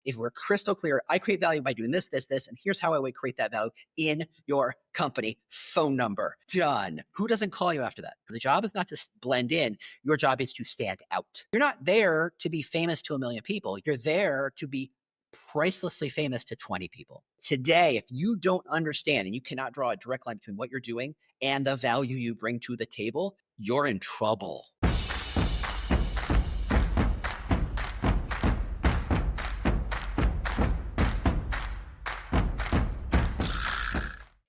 if we're crystal clear, I create value by doing this, and here's how I would create that value in your company phone number. Done. Who doesn't call you after that? The job is not to blend in. Your job is to stand out. You're not there to be famous to a million people. You're there to be pricelessly famous to 20 people. Today, if you don't understand and you cannot draw a direct line between what you're doing and the value you bring to the table, you're in trouble.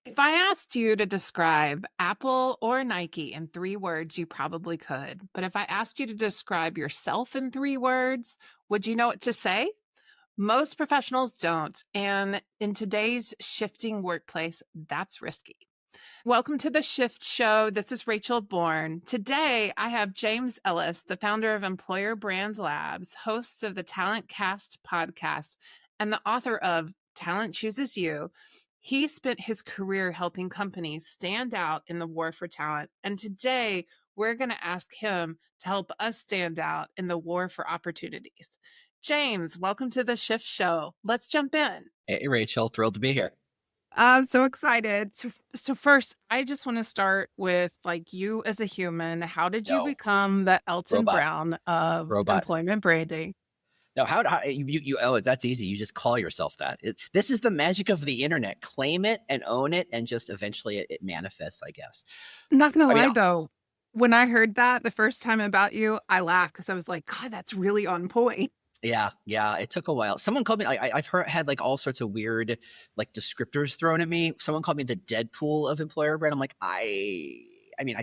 If I asked you to describe Apple or Nike in 3 words, you probably could. But if I asked you to describe yourself in 3 words, would you know what to say? Most professionals don't. And in today's shifting workplace, that's risky. Welcome to the Shift Show. This is Rachel Bourne. Today, I have James Ellis, the founder of Employer Brands Labs, host of the Talent Cast podcast, and the author of Talent Chooses You. He spent his career helping companies stand out in the war for talent. And today, we're going to ask him to help us stand out in the war for opportunities. James, welcome to the Shift Show. Let's jump in. Hey, Rachel, thrilled to be here. I'm so excited. So first, I just want to start with you as a human. How did you become the Elton Brown of employment branding? No, how oh, that's easy. You just call yourself that. This is the magic of the internet. Claim it and own it, and just eventually it manifests, I guess. I'm not going to lie, though. When I heard that the first time about you, I laughed because I was like, God, that's really on point. Yeah. It took a while. Someone called me, I've had all sorts of weird descriptors thrown at me. Someone called me the Deadpool of employer brand. I'm like, I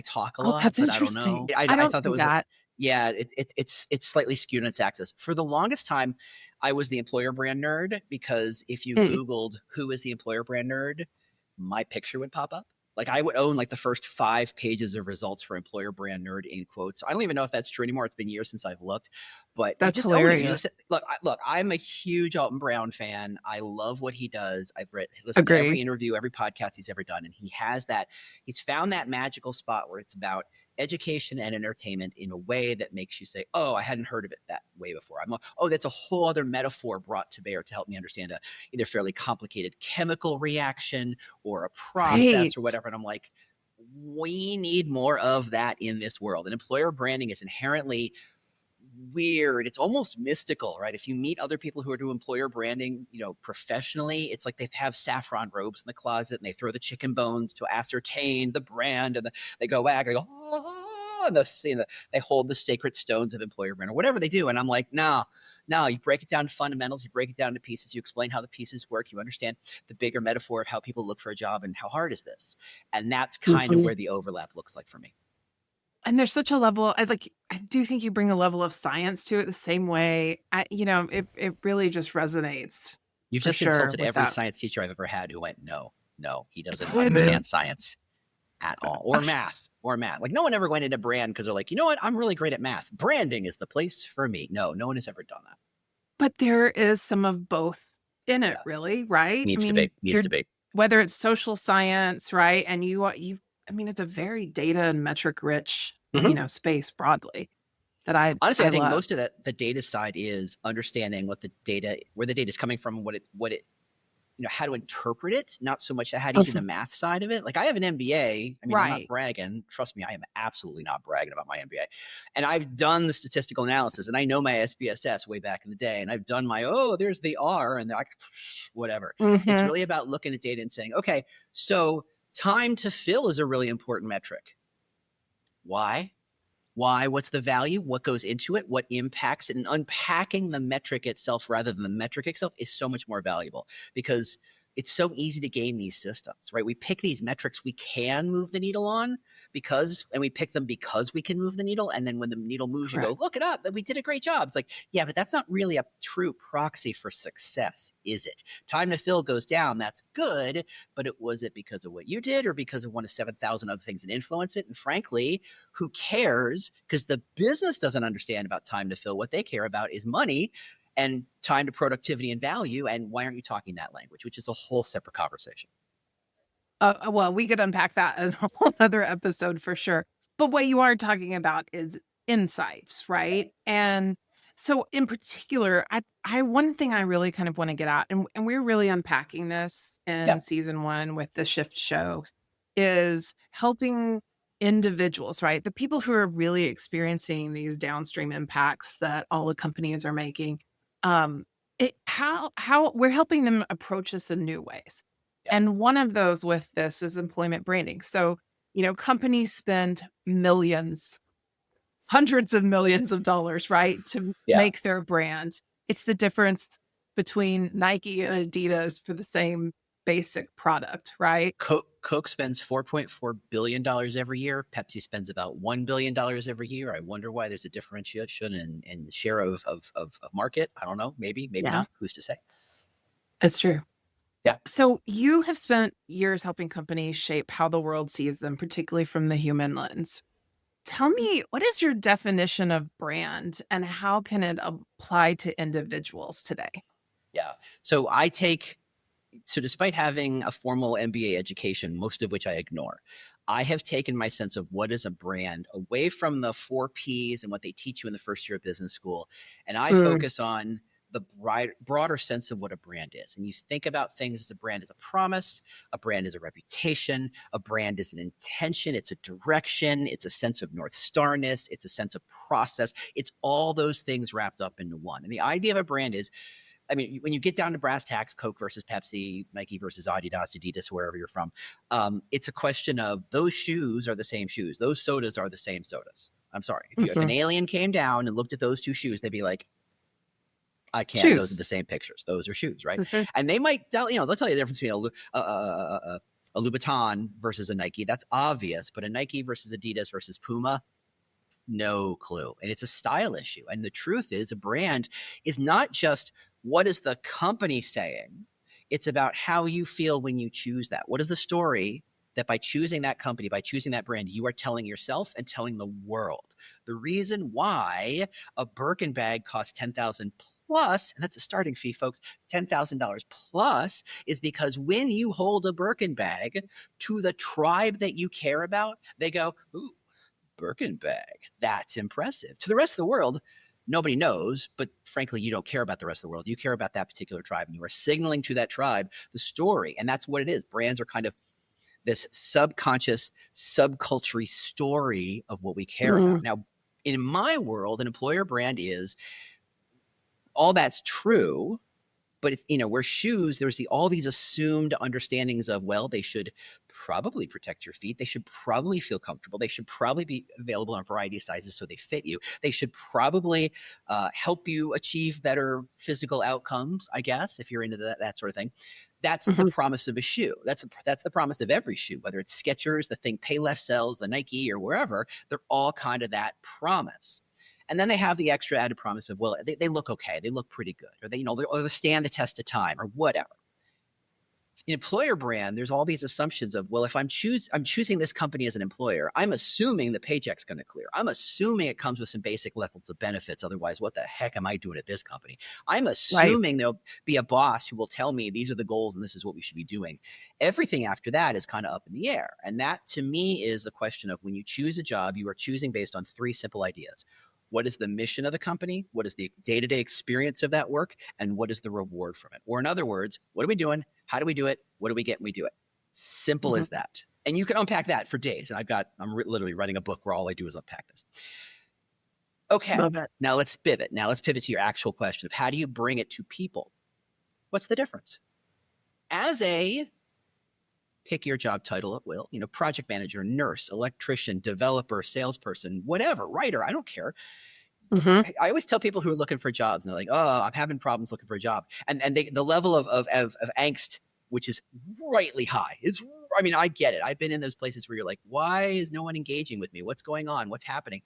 talk a lot, that's but interesting. I don't know. I thought that was that. Yeah, it's slightly skewed in its axis. For the longest time, I was the employer brand nerd, because if you Googled who is the employer brand nerd, my picture would pop up. I would own the first 5 pages of results for employer brand nerd in quotes. I don't even know if that's true anymore. It's been years since I've looked, but that's hilarious. Look, I'm a huge Alton Brown fan. I love what he does. I've listened to every interview, every podcast he's ever done. And he's found that magical spot where it's about education and entertainment in a way that makes you say, oh, I hadn't heard of it that way before. I'm like, oh, that's a whole other metaphor brought to bear to help me understand a either fairly complicated chemical reaction or a process or whatever. And I'm like, we need more of that in this world. And employer branding is inherently weird. It's almost mystical, right? If you meet other people who are doing employer branding, professionally, it's like they have saffron robes in the closet and they throw the chicken bones to ascertain the brand, and they go back and go, and they hold the sacred stones of employer brand or whatever they do. And I'm like, no, you break it down to fundamentals, you break it down to pieces, you explain how the pieces work, you understand the bigger metaphor of how people look for a job and how hard is this. And that's kind of where the overlap looks like for me. And there's such a level, I do think you bring a level of science to it the same way. It really just resonates. You've just insulted every science teacher I've ever had who went, no, he doesn't understand science at all. Or math. No one ever went into brand because they're like, you know what? I'm really great at math. Branding is the place for me. No one has ever done that. But there is some of both in it, really, right? Needs to be. Whether it's social science, right? And it's a very data and metric rich, space broadly that I think love. Most of that, the data side is understanding where the data is coming from, what it, how to interpret it, not so much how to do the math side of it. I have an MBA. I'm not bragging. Trust me, I am absolutely not bragging about my MBA. And I've done the statistical analysis, and I know my SPSS way back in the day, and I've done my, there's the R, and whatever. It's really about looking at data and saying, okay, so time to fill is a really important metric. Why? What's the value? What goes into it? What impacts it? And unpacking the metric itself rather than the metric itself is so much more valuable, because it's so easy to game these systems, right? We pick these metrics we can move the needle on and we pick them because we can move the needle. And then when the needle moves, you go, look it up, we did a great job. It's like, yeah, but that's not really a true proxy for success, is it? Time to fill goes down. That's good. But was it because of what you did or because of one of 7,000 other things that influence it? And frankly, who cares? Because the business doesn't understand about time to fill. What they care about is money and time to productivity and value. And why aren't you talking that language, which is a whole separate conversation. Well, we could unpack that in a whole other episode for sure. But what you are talking about is insights, right? And So in particular, I one thing I really kind of want to get at, and we're really unpacking this in Yeah. season 1 with the shift show, is helping individuals, right? The people who are really experiencing these downstream impacts that all the companies are making. Um, how we're helping them approach this in new ways. Yeah. And one of those with this is employment branding. So, companies spend millions, hundreds of millions of dollars, right, to Yeah. make their brand. It's the difference between Nike and Adidas for the same basic product, right? Coke spends $4.4 billion every year. Pepsi spends about $1 billion every year. I wonder why there's a differentiation in the share of market. I don't know. Maybe Yeah, not. Who's to say? it's true. Yeah. So you have spent years helping companies shape how the world sees them, particularly from the human lens. Tell me, what is your definition of brand and how can it apply to individuals today? Yeah. So despite having a formal MBA education, most of which I ignore, I have taken my sense of what is a brand away from the 4 Ps and what they teach you in the first year of business school. And I Mm, focus on the broader sense of what a brand is. And you think about things as a brand is a promise, a brand is a reputation, a brand is an intention, it's a direction, it's a sense of North Starness, it's a sense of process. It's all those things wrapped up into one. And the idea of a brand is, I mean, when you get down to brass tacks, Coke versus Pepsi, Nike versus Adidas, wherever you're from, it's a question of those shoes are the same shoes. Those sodas are the same sodas. I'm sorry. If an mhm. alien came down and looked at those two shoes, they'd be like, I can't. Those are the Shoes. same pictures. Those are shoes, right? Mhm. And they might tell, they'll tell you the difference between a Louboutin versus a Nike. That's obvious. But a Nike versus Adidas versus Puma, no clue. And it's a style issue. And the truth is, a brand is not just what is the company saying, it's about how you feel when you choose that. What is the story that by choosing that company, by choosing that brand, you are telling yourself and telling the world? The reason why a Birkin bag costs 10,000 plus, and that's a starting fee, folks, $10,000 plus, is because when you hold a Birkin bag to the tribe that you care about, they go, ooh, Birkin bag. That's impressive. To the rest of the world, nobody knows, but frankly, you don't care about the rest of the world. You care about that particular tribe, and you are signaling to that tribe the story. And that's what it is. Brands are kind of this subconscious, subculture story of what we care about. Mm, Now, in my world, an employer brand is all that's true, but if, where shoes, there's all these assumed understandings of, well, they should probably protect your feet. They should probably feel comfortable. They should probably be available in a variety of sizes so they fit you. They should probably help you achieve better physical outcomes, I guess, if you're into that sort of thing. That's the mhm, promise of a shoe. That's the promise of every shoe, whether it's Skechers, the thing Payless sells, the Nike, or wherever. They're all kind of that promise. And then they have the extra added promise of, well, they look okay. They look pretty good. Or they stand the test of time or whatever. In employer brand, there's all these assumptions of, well, if I'm choosing this company as an employer, I'm assuming the paycheck's going to clear. I'm assuming it comes with some basic levels of benefits. Otherwise, what the heck am I doing at this company? I'm right. assuming there'll be a boss who will tell me these are the goals and this is what we should be doing. Everything after that is kind of up in the air. And that to me is the question of, when you choose a job, you are choosing based on 3 simple ideas. What is the mission of the company? What is the day-to-day experience of that work? And what is the reward from it? Or in other words, what are we doing? How do we do it? What do we get when we do it? Simple Mhm. as that. And you can unpack that for days. And I'm literally writing a book where all I do is unpack this. Okay, Love it. now let's pivot. Now let's pivot to your actual question of, how do you bring it to people? What's the difference? As a, pick your job title at will, project manager, nurse, electrician, developer, salesperson, whatever, writer, I don't care. Mhm. I always tell people who are looking for jobs, and they're like, "Oh, I'm having problems looking for a job," and the level of angst, which is rightly high. I mean, I get it. I've been in those places where you're like, "Why is no one engaging with me? What's going on? What's happening?"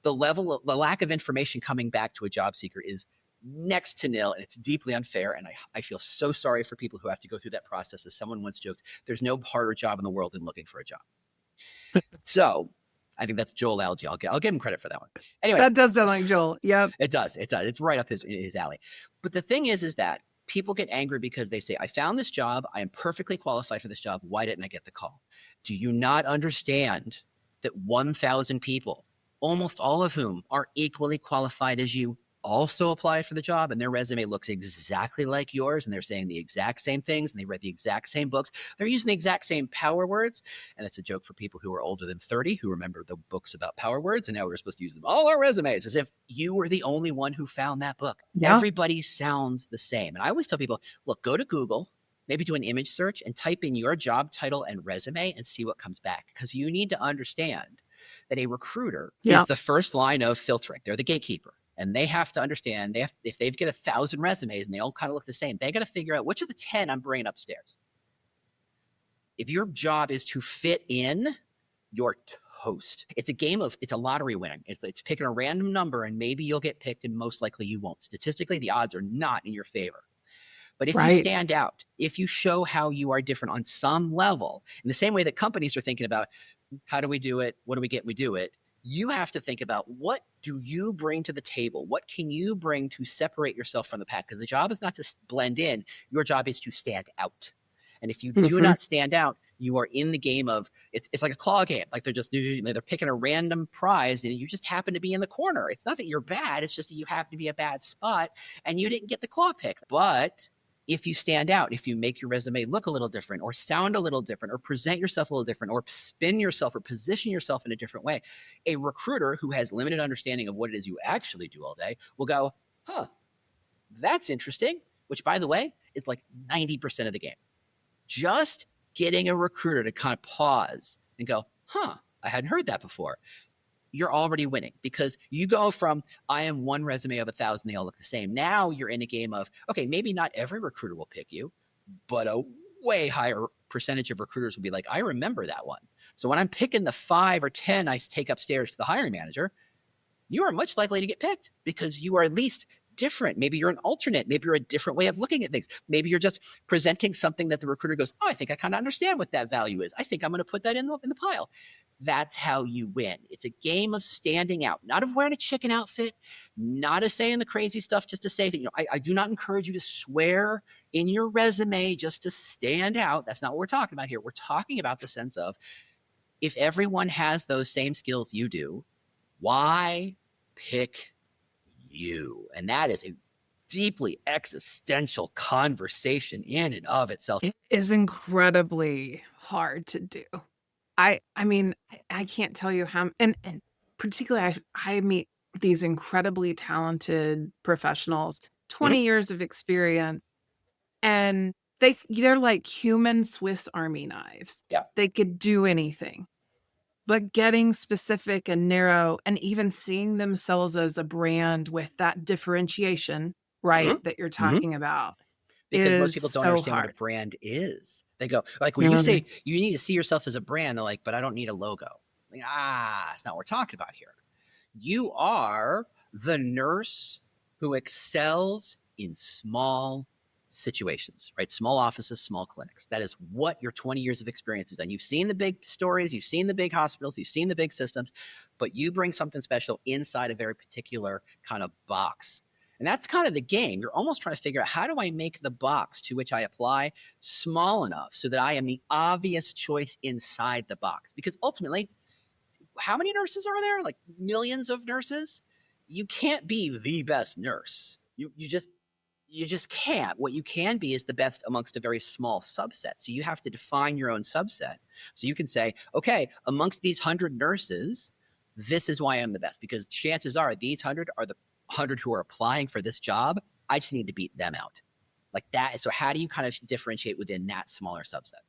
The lack of information coming back to a job seeker is next to nil, and it's deeply unfair. And I feel so sorry for people who have to go through that process. As someone once joked, "There's no harder job in the world than looking for a job." So I think that's Joel Alge. I'll give him credit for that one. Anyway, That does sound like Joel. Yep. it does. It does. It's right up his alley. But the thing is that people get angry because they say, I found this job. I am perfectly qualified for this job. Why didn't I get the call? Do you not understand that 1,000 people, almost all of whom are equally qualified as you, also applied for the job and their resume looks exactly like yours and they're saying the exact same things and they read the exact same books, they're using the exact same power words. And it's a joke for people who are older than 30 who remember the books about power words, and now we're supposed to use them all our resumes as if you were the only one who found that book. Yeah. Everybody sounds the same. And I always tell people, look, go to Google, maybe do an image search and type in your job title and resume and see what comes back, because you need to understand that a recruiter is the first line of filtering. They're the gatekeeper. And they have to understand, if they get 1,000 resumes and they all kind of look the same, they got to figure out which of the 10 I'm bringing upstairs. If your job is to fit in, you're toast. It's a lottery winning. It's picking a random number and maybe you'll get picked and most likely you won't. Statistically, the odds are not in your favor. But if you stand out, if you show how you are different on some level, in the same way that companies are thinking about how do we do it, what do we get, we do it, you have to think about what do you bring to the table? What can you bring to separate yourself from the pack? Because the job is not to blend in. Your job is to stand out. And if you do not stand out, you are in the game of, it's like a claw game. Like they're picking a random prize and you just happen to be in the corner. It's not that you're bad. It's just that you happen to be a bad spot and you didn't get the claw pick. But if you stand out, if you make your resume look a little different or sound a little different or present yourself a little different or spin yourself or position yourself in a different way, a recruiter who has limited understanding of what it is you actually do all day will go, huh, that's interesting, which, by the way, is like 90% of the game. Just getting a recruiter to kind of pause and go, huh, I hadn't heard that before. You're already winning, because you go from, I am one resume of 1,000, they all look the same. Now you're in a game of, okay, maybe not every recruiter will pick you, but a way higher percentage of recruiters will be like, I remember that one. So when I'm picking the 5 or 10 I take upstairs to the hiring manager, you are much likely to get picked because you are at least different. Maybe you're an alternate. Maybe you're a different way of looking at things. Maybe you're just presenting something that the recruiter goes, oh, I think I kind of understand what that value is. I think I'm going to put that in the pile. That's how you win. It's a game of standing out, not of wearing a chicken outfit, not of saying the crazy stuff just to say that, I do not encourage you to swear in your resume just to stand out. That's not what we're talking about here. We're talking about the sense of, if everyone has those same skills you do, why pick you? And that is a deeply existential conversation in and of itself. It is incredibly hard to do. I mean, I can't tell you how, and particularly I meet these incredibly talented professionals, 20 years of experience, and they're like human Swiss Army knives. Yeah. They could do anything. But getting specific and narrow and even seeing themselves as a brand with that differentiation, right, that you're talking about. Because most people don't understand hard. what a brand is. They go, like, when you say you need to see yourself as a brand, they're like, but I don't need a logo. Like, that's not what we're talking about here. You are the nurse who excels in small situations, right? Small offices, small clinics. That is what your 20 years of experience has done. You've seen the big stories, you've seen the big hospitals, you've seen the big systems, but you bring something special inside a very particular kind of box. And that's kind of the game. You're almost trying to figure out, how do I make the box to which I apply small enough so that I am the obvious choice inside the box? Because ultimately, how many nurses are there? Like millions of nurses? You can't be the best nurse. You just can't. What you can be is the best amongst a very small subset. So you have to define your own subset. So you can say, okay, amongst these 100 nurses, this is why I'm the best, because chances are these 100 are the 100 who are applying for this job. I just need to beat them out. Like that. So how do you kind of differentiate within that smaller subset?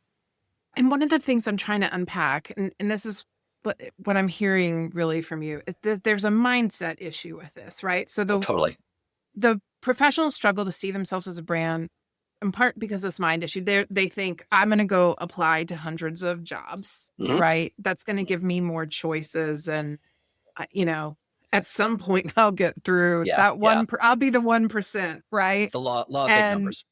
And one of the things I'm trying to unpack, and this is what I'm hearing really from you, is that there's a mindset issue with this, right? So Totally. The professionals struggle to see themselves as a brand, in part because this mind issue. They think, I'm going to go apply to hundreds of jobs, right? That's going to give me more choices. And, at some point I'll get through that one. I'll be the 1%, right? It's the law of big numbers.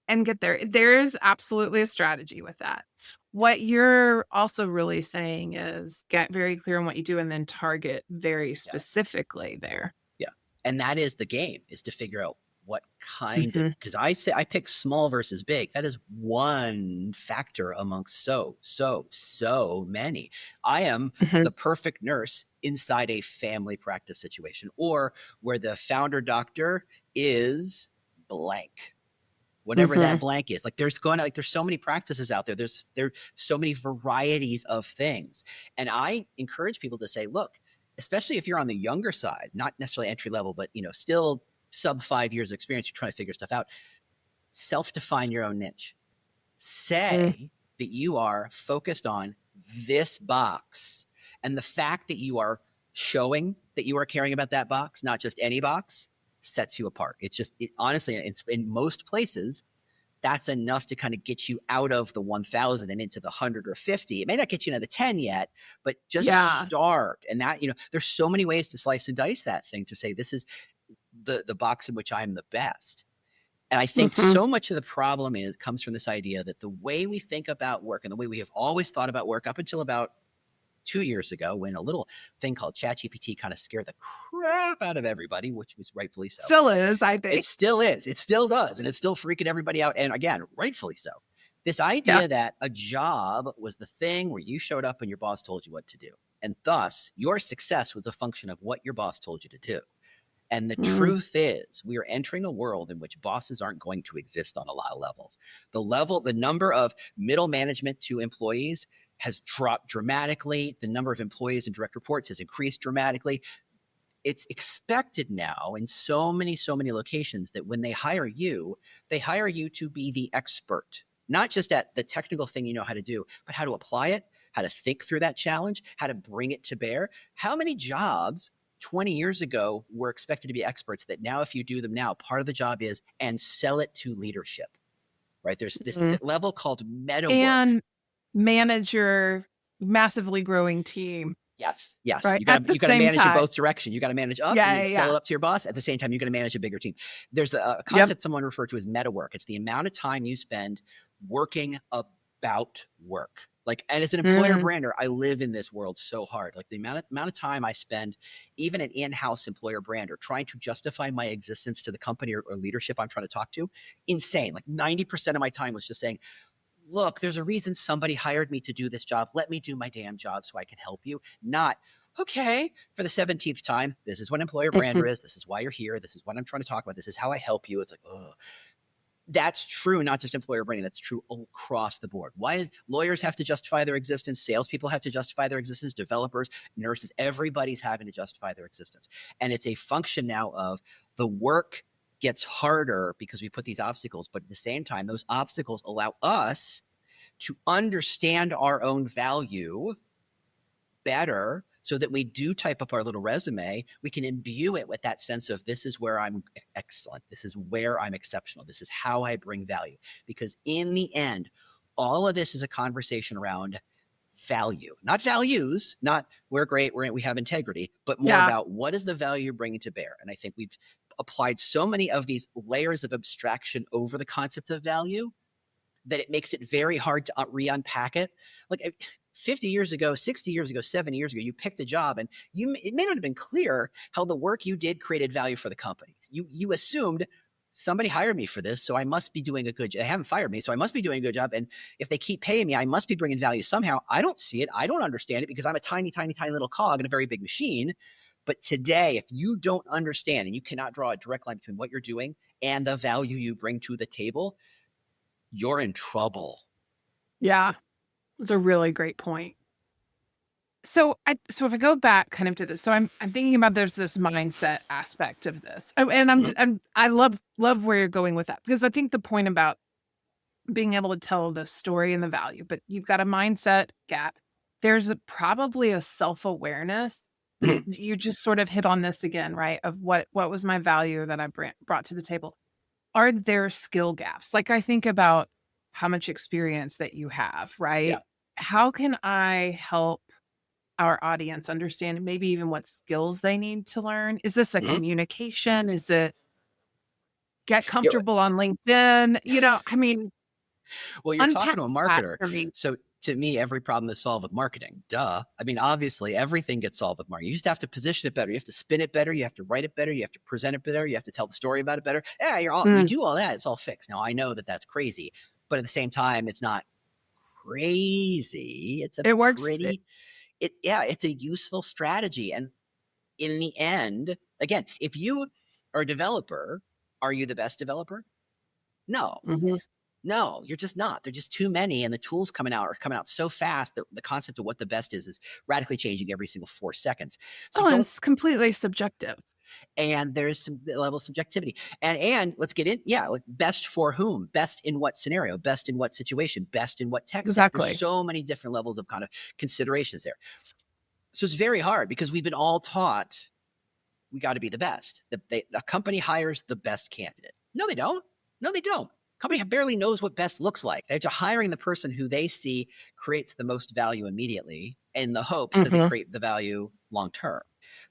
And get there. There is absolutely a strategy with that. What you're also really saying is get very clear on what you do and then target very specifically there. Yeah. And that is the game, is to figure out what kind of, Mm-hmm. because I pick small versus big. That is one factor amongst so many. I am Mm-hmm. the perfect nurse inside a family practice situation, or where the founder doctor is blank, whatever Mm-hmm. that blank is. Like there's so many practices out there. There's so many varieties of things. And I encourage people to say, look, especially if you're on the younger side, not necessarily entry level, but still sub 5 years of experience, you're trying to figure stuff out. Self-define your own niche. Say that you are focused on this box. And the fact that you are showing that you are caring about that box, not just any box, sets you apart. Honestly, it's in most places, that's enough to kind of get you out of the 1,000 and into the 100 or 50. It may not get you into the 10 yet, but just start. And that, there's so many ways to slice and dice that thing to say, this is the box in which I'm the best. And I think so much of the problem comes from this idea that the way we think about work and the way we have always thought about work up until about 2 years ago, when a little thing called ChatGPT kind of scared the crap out of everybody, which was rightfully so. Still is, I think. It still is. It still does. And it's still freaking everybody out. And again, rightfully so. This idea that a job was the thing where you showed up and your boss told you what to do. And thus, your success was a function of what your boss told you to do. And the truth is, we are entering a world in which bosses aren't going to exist on a lot of levels. The number of middle management to employees has dropped dramatically. The number of employees and direct reports has increased dramatically. It's expected now in so many locations that when they hire you to be the expert, not just at the technical thing you know how to do, but how to apply it, how to think through that challenge, how to bring it to bear. How many jobs 20 years ago were expected to be experts that now, if you do them now, part of the job is and sell it to leadership, right? There's this level called meta work. And manage your massively growing team. Yes. Right? You got to manage in both directions. You got to manage up and sell it up to your boss. At the same time, you're going to manage a bigger team. There's a concept someone referred to as meta work. It's the amount of time you spend working about work. Like, and as an employer brander, I live in this world so hard. Like the amount of time I spend, even an in-house employer brander, trying to justify my existence to the company or leadership I'm trying to talk to, insane. Like 90% of my time was just saying, look, there's a reason somebody hired me to do this job. Let me do my damn job so I can help you. Not, okay, for the 17th time, this is what employer brander is. This is why you're here. This is what I'm trying to talk about. This is how I help you. It's like, oh, that's true. Not just employer branding. That's true across the board. Lawyers have to justify their existence? Salespeople have to justify their existence. Developers, nurses, everybody's having to justify their existence. And it's a function now of the work gets harder because we put these obstacles, but at the same time, those obstacles allow us to understand our own value better, so that we do type up our little resume, we can imbue it with that sense of, this is where I'm excellent. This is where I'm exceptional. This is how I bring value. Because in the end, all of this is a conversation around value, not values, not we're great, we have integrity, but more about what is the value you're bringing to bear. And I think we've applied so many of these layers of abstraction over the concept of value that it makes it very hard to re-unpack it. Like 50 years ago, 60 years ago, 70 years ago, you picked a job and it may not have been clear how the work you did created value for the company. You assumed somebody hired me for this, so I must be doing a good job. They haven't fired me, so I must be doing a good job. And if they keep paying me, I must be bringing value somehow. I don't see it. I don't understand it because I'm a tiny little cog in a very big machine. But today, if you don't understand and you cannot draw a direct line between what you're doing and the value you bring to the table, you're in trouble. Yeah, it's a really great point. So if I go back kind of to this, so I'm thinking about, there's this mindset aspect of this, and I love where you're going with that, because I think the point about being able to tell the story and the value, but you've got a mindset gap. There's probably a self-awareness. You just sort of hit on this again, right? Of what was my value that I brought to the table. Are there skill gaps? Like, I think about how much experience that you have, right? Yeah. How can I help our audience understand maybe even what skills they need to learn? Is this a communication? Is it get comfortable on LinkedIn? I mean, well, you're talking to a marketer. for me. So to me, every problem is solved with marketing. Duh. I mean, obviously, everything gets solved with marketing. You just have to position it better. You have to spin it better. You have to write it better. You have to present it better. You have to tell the story about it better. Yeah, you do all that. It's all fixed. Now, I know that that's crazy, but at the same time, it's not crazy. It works. It's a useful strategy. And in the end, again, if you are a developer, are you the best developer? No. No, you're just not. There's just too many, and the tools are coming out so fast that the concept of what the best is radically changing every single 4 seconds. So it's completely subjective. And there's some level of subjectivity. And let's get in. Yeah, like best for whom? Best in what scenario? Best in what situation? Best in what tech stack? There's so many different levels of kind of considerations there. So it's very hard because we've been all taught we got to be the best. A company hires the best candidate. No, they don't. No, they don't. Company barely knows what best looks like. They're just hiring the person who they see creates the most value immediately in the hopes that they create the value long term.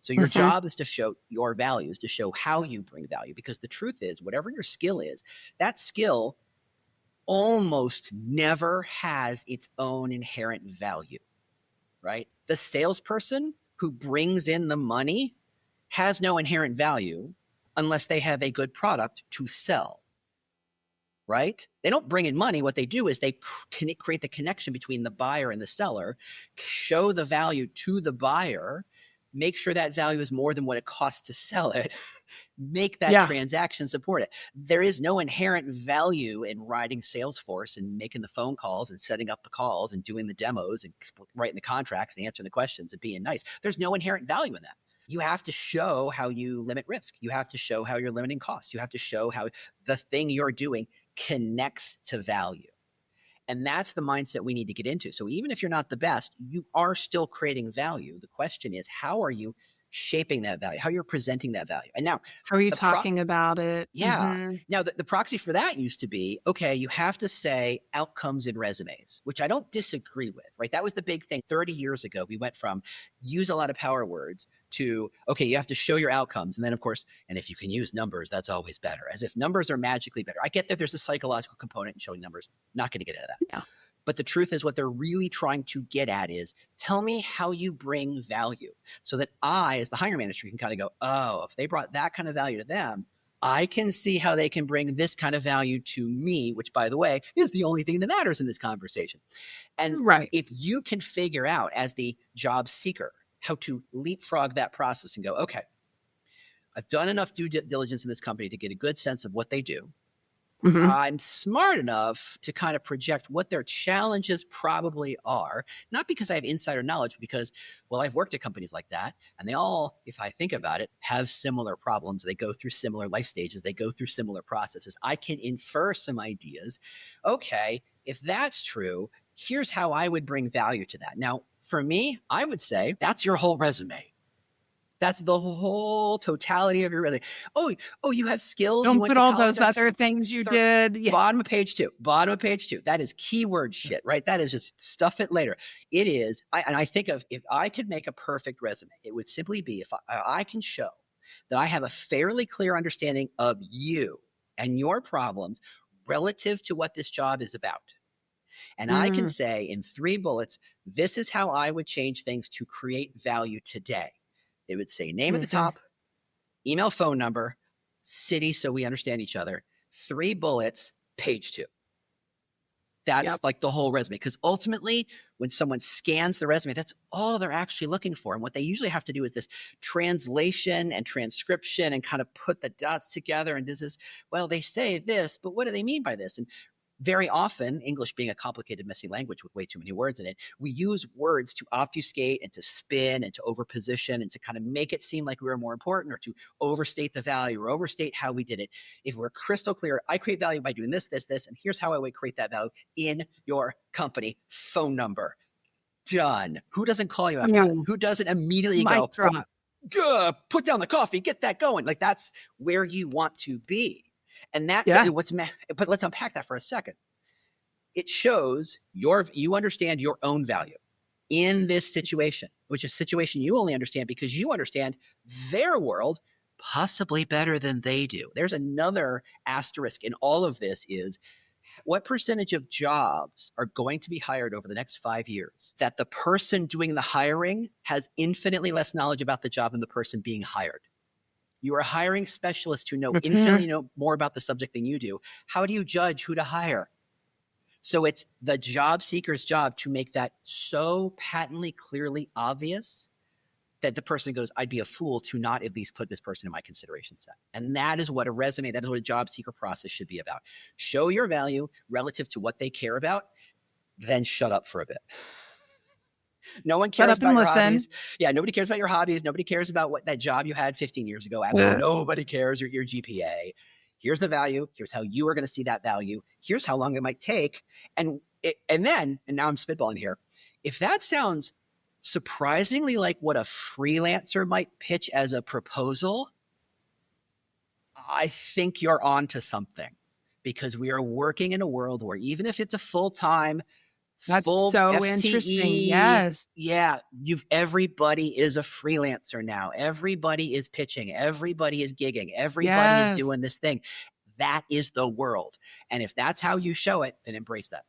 So your job is to show your values, to show how you bring value, because the truth is, whatever your skill is, that skill almost never has its own inherent value, right? The salesperson who brings in the money has no inherent value unless they have a good product to sell. Right? They don't bring in money. What they do is they create the connection between the buyer and the seller, show the value to the buyer, make sure that value is more than what it costs to sell it, make that transaction support it. There is no inherent value in writing Salesforce and making the phone calls and setting up the calls and doing the demos and writing the contracts and answering the questions and being nice. There's no inherent value in that. You have to show how you limit risk. You have to show how you're limiting costs. You have to show how the thing you're doing connects to value. And that's the mindset we need to get into. So even if you're not the best, you are still creating value. The question is, how are you shaping that value? How you're presenting that value? And now, how are you talking about it? Yeah. Now, the proxy for that used to be, okay, you have to say outcomes in resumes, which I don't disagree with, right? That was the big thing. 30 years ago, we went from use a lot of power words to, okay, you have to show your outcomes. And then, of course, and if you can use numbers, that's always better, as if numbers are magically better. I get that there's a psychological component in showing numbers. Not going to get into that. Yeah. But the truth is, what they're really trying to get at is, tell me how you bring value, so that I, as the hiring manager, can kind of go, oh, if they brought that kind of value to them, I can see how they can bring this kind of value to me, which, by the way, is the only thing that matters in this conversation. And if you can figure out, as the job seeker, how to leapfrog that process and go, okay, I've done enough due diligence in this company to get a good sense of what they do. I'm smart enough to kind of project what their challenges probably are, not because I have insider knowledge, but because, well, I've worked at companies like that, and they all, if I think about it, have similar problems. They go through similar life stages. They go through similar processes. I can infer some ideas. Okay, if that's true, here's how I would bring value to that. Now, for me, I would say that's your whole resume. That's the whole totality of your resume. Oh, you have skills. Don't you went put to all college, those other things you did. Yeah. Bottom of page 2. Bottom of page 2. That is keyword shit, right? That is just stuff it later. It is. I think of, if I could make a perfect resume, it would simply be if I can show that I have a fairly clear understanding of you and your problems relative to what this job is about. And I can say in 3 bullets, this is how I would change things to create value today. It would say name at the top, email, phone number, city, so we understand each other, 3 bullets, page 2. That's like the whole resume. Because ultimately, when someone scans the resume, that's all they're actually looking for. And what they usually have to do is this translation and transcription and kind of put the dots together. And this is, well, they say this, but what do they mean by this? And very often, English being a complicated, messy language with way too many words in it, we use words to obfuscate and to spin and to overposition and to kind of make it seem like we were more important, or to overstate the value or overstate how we did it. If we're crystal clear, I create value by doing this, this, this, and here's how I would create that value in your company. Phone number. Done. Who doesn't call you after that? Who doesn't immediately go, put down the coffee, get that going? Like, that's where you want to be. And that but let's unpack that for a second. It shows you understand your own value in this situation, which is a situation you only understand because you understand their world possibly better than they do. There's another asterisk in all of this, is What percentage of jobs are going to be hired over the next 5 years that the person doing the hiring has infinitely less knowledge about the job than the person being hired? You are hiring specialists who know infinitely more about the subject than you do. How do you judge who to hire? So it's the job seeker's job to make that so patently, clearly obvious that the person goes, I'd be a fool to not at least put this person in my consideration set. And that is what a resume, that is what a job seeker process should be about. Show your value relative to what they care about, then shut up for a bit. No one cares about your hobbies. Yeah, nobody cares about your hobbies. Nobody cares about what that job you had 15 years ago. Absolutely nobody cares your GPA. Here's the value. Here's how you are going to see that value. Here's how long it might take. And now I'm spitballing here. If that sounds surprisingly like what a freelancer might pitch as a proposal, I think you're onto something, because we are working in a world where even if it's a full-time, full so FTE, interesting. Yes. Yeah. Everybody is a freelancer now. Everybody is pitching. Everybody is gigging. Everybody is doing this thing. That is the world. And if that's how you show it, then embrace that.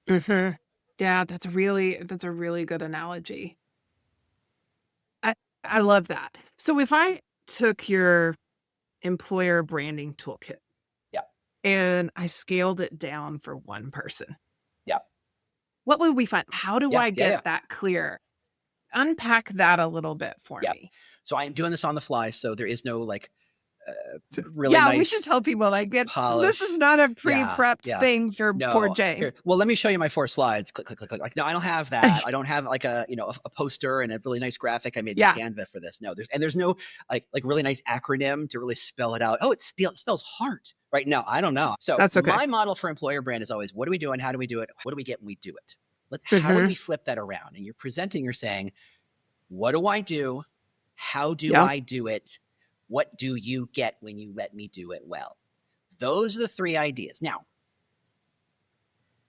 Mm-hmm. Yeah, that's a really good analogy. I love that. So if I took your employer branding toolkit, and I scaled it down for one person, what would we find? How do I get that clear? Unpack that a little bit for me. So I am doing this on the fly, so there is no like really nice, we should tell people this is not a pre-prepped thing for poor Jay. Here, well, let me show you my 4 slides. Click, click, click, click. Like, no, I don't have that. I don't have like a poster and a really nice graphic I made in Canva for this. No, there's no like really nice acronym to really spell it out. Oh, it spells heart, right? No, I don't know. So that's okay. My model for employer brand is always, what are we doing? How do we do it? What do we get when we do it? How would we flip that around? And you're saying, what do I do? How do I do it? What do you get when you let me do it well? Those are the 3 ideas. Now,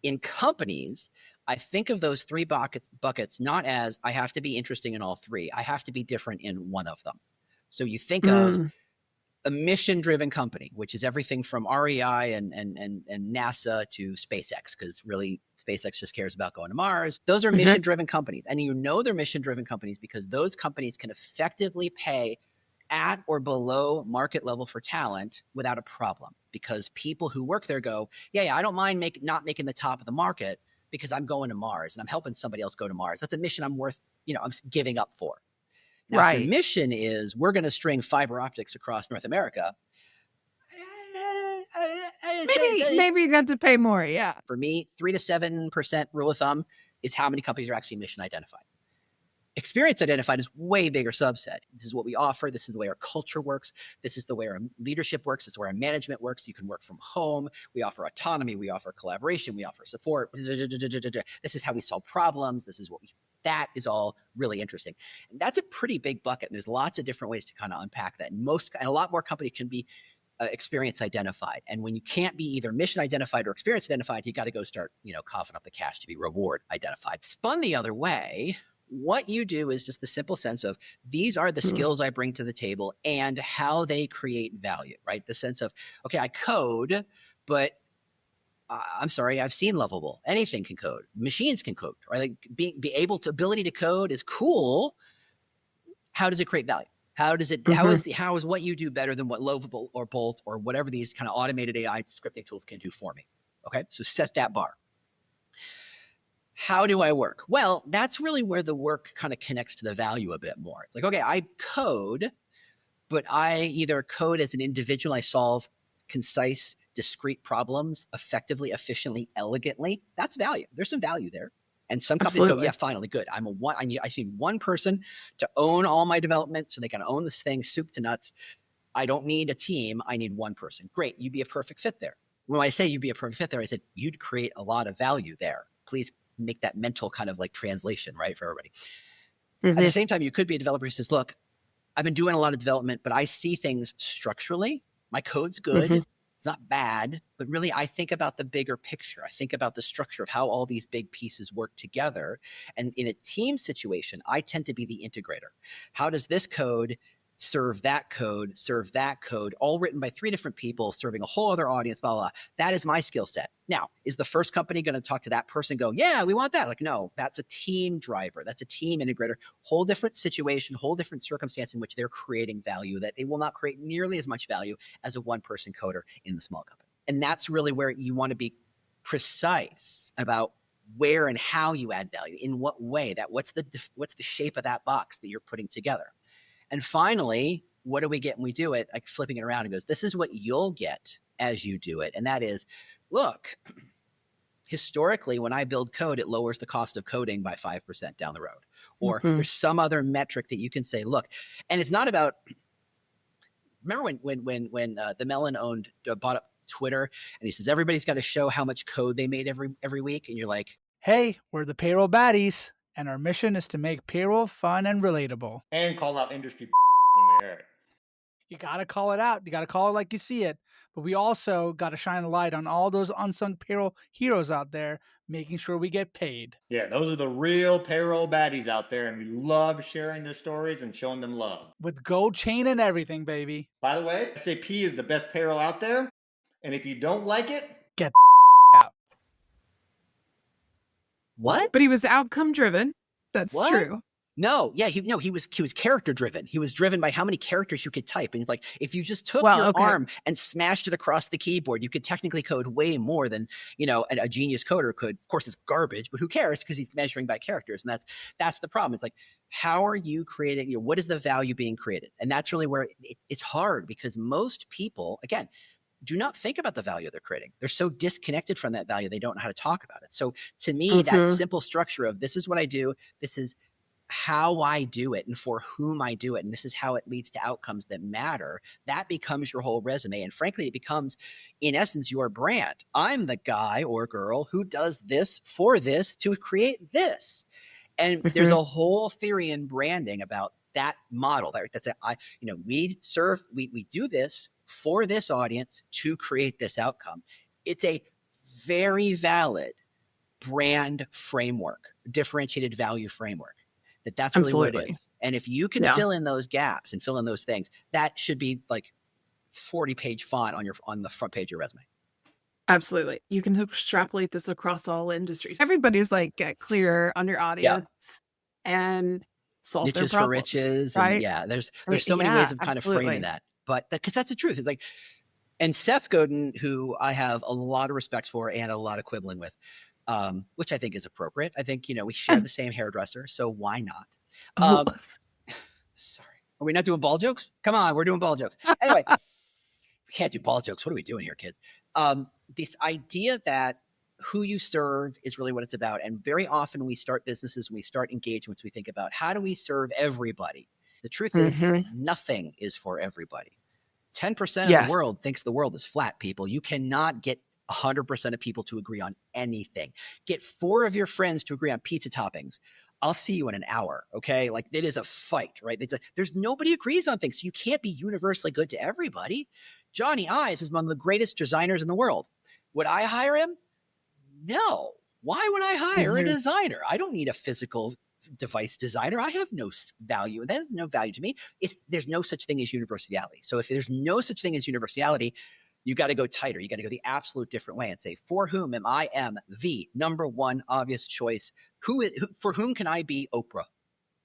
in companies, I think of those 3 buckets not as I have to be interesting in all 3. I have to be different in one of them. So you think of a mission-driven company, which is everything from REI and NASA to SpaceX, because really SpaceX just cares about going to Mars. Those are mission-driven companies. And they're mission-driven companies because those companies can effectively pay at or below market level for talent without a problem, because people who work there go, I don't mind not making the top of the market because I'm going to Mars and I'm helping somebody else go to Mars. That's a mission I'm worth, I'm giving up for. Now, if your mission is we're going to string fiber optics across North America, maybe you got to pay more. Yeah. For me, 3 to 7% rule of thumb is how many companies are actually mission identified. Experience identified is way bigger subset. This is what we offer. This is the way our culture works. This is the way our leadership works. This is where our management works. You can work from home. We offer autonomy. We offer collaboration. We offer support. This is how we solve problems. That is all really interesting. And that's a pretty big bucket. And there's lots of different ways to kind of unpack that. And a lot more companies can be experience identified. And when you can't be either mission identified or experience identified, you got to go start, coughing up the cash to be reward identified. Spun the other way, what you do is just the simple sense of these are the skills I bring to the table and how they create value, right? The sense of, okay, I code, but I'm sorry, I've seen Lovable. Anything can code. Machines can code, right? Like ability to code is cool. How does it create value? How is what you do better than what Lovable or Bolt or whatever these kind of automated AI scripting tools can do for me? Okay, so set that bar. How do I work? Well, that's really where the work kind of connects to the value a bit more. It's like, okay, I code, but I either code as an individual, I solve concise, discrete problems effectively, efficiently, elegantly. That's value. There's some value there. And some companies go, finally, good. I need one person to own all my development so they can own this thing soup to nuts. I don't need a team. I need one person. Great. You'd be a perfect fit there. When I say you'd be a perfect fit there, I said you'd create a lot of value there. Please make that mental kind of like translation, right, for everybody. At the same time, you could be a developer who says, look, I've been doing a lot of development, but I see things structurally. My code's good. It's not bad, but really I think about the bigger picture. I think about the structure of how all these big pieces work together. And in a team situation, I tend to be the integrator. How does this code serve that code, all written by 3 different people, serving a whole other audience, blah, blah, blah. That is my skill set. Now, is the first company going to talk to that person, go, yeah, we want that? Like, no, that's a team driver. That's a team integrator, whole different situation, whole different circumstance in which they're creating value that they will not create nearly as much value as a one-person coder in the small company. And that's really where you want to be precise about where and how you add value, in what way, what's the shape of that box that you're putting together. And finally, what do we get when we do it? Like flipping it around and goes, this is what you'll get as you do it. And that is, look, historically, when I build code, it lowers the cost of coding by 5% down the road. Or there's some other metric that you can say, look, and it's not about, remember when the Melon bought up Twitter and he says, everybody's got to show how much code they made every week. And you're like, hey, we're the payroll baddies. And our mission is to make payroll fun and relatable. And call out industry when we hear it. You got to call it out. You got to call it like you see it. But we also got to shine a light on all those unsung payroll heroes out there, making sure we get paid. Yeah, those are the real payroll baddies out there, and we love sharing their stories and showing them love. With gold chain and everything, baby. By the way, SAP is the best payroll out there, and if you don't like it, get out. What? But he was outcome driven. That's true. No, yeah, he was character driven. He was driven by how many characters you could type. And it's like, if you just took your arm and smashed it across the keyboard, you could technically code way more than, a genius coder could. Of course, it's garbage, but who cares? Because he's measuring by characters. And that's the problem. It's like, how are you creating, what is the value being created? And that's really where it's hard, because most people, again, do not think about the value they're creating. They're so disconnected from that value, they don't know how to talk about it. So to me, that simple structure of, this is what I do, this is how I do it and for whom I do it, and this is how it leads to outcomes that matter, that becomes your whole resume. And frankly, it becomes, in essence, your brand. I'm the guy or girl who does this for this to create this. And there's a whole theory in branding about that model. That's it. We do this for this audience to create this outcome. It's a very valid brand framework, differentiated value framework. That's really what it is. And if you can fill in those gaps and fill in those things, that should be like 40-page font on the front page of your resume. Absolutely. You can extrapolate this across all industries. Everybody's like, get clear on your audience and solve niches their for problems, riches. right? And there's so many ways of kind of framing that. But because that's the truth. It's like, and Seth Godin, who I have a lot of respect for and a lot of quibbling with, which I think is appropriate. I think, we share the same hairdresser, so why not? Sorry. Are we not doing ball jokes? Come on, we're doing ball jokes. Anyway, we can't do ball jokes. What are we doing here, kids? This idea that who you serve is really what it's about. And very often when we start businesses, when we start engagements, we think about, how do we serve everybody? The truth is, nothing is for everybody. 10% of the world thinks the world is flat, people. You cannot get 100% of people to agree on anything. Get 4 of your friends to agree on pizza toppings. I'll see you in an hour, okay? Like, it is a fight, right? There's nobody agrees on things, so you can't be universally good to everybody. Johnny Ives is one of the greatest designers in the world. Would I hire him? No. Why would I hire a designer? I don't need a physical device designer. I have no value. That has no value to me. There's no such thing as universality. So if there's no such thing as universality, you got to go tighter. You got to go the absolute different way and say, for whom am I the number one obvious choice? For whom can I be Oprah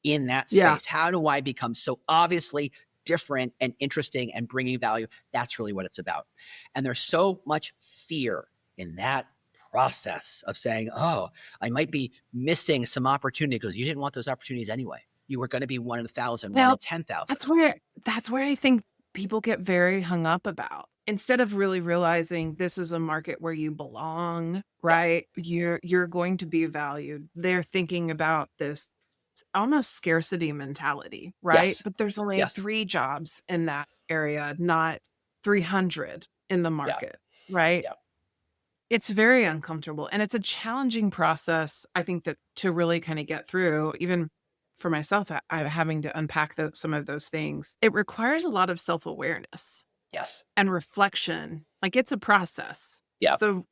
in that space? Yeah. How do I become so obviously different and interesting and bringing value? That's really what it's about. And there's so much fear in that process of saying, oh, I might be missing some opportunity, because you didn't want those opportunities anyway. You were going to be 1 in 1,000, 1 in 10,000. That's where I think people get very hung up about. Instead of really realizing this is a market where you belong, right? You're going to be valued. They're thinking about this almost scarcity mentality, right? Yes. But there's only 3 jobs in that area, not 300 in the market, right? Yeah. It's very uncomfortable, and it's a challenging process, I think, that to really kind of get through. Even for myself, I'm having to unpack some of those things. It requires a lot of self-awareness. Yes. And reflection. Like, it's a process. Yeah. So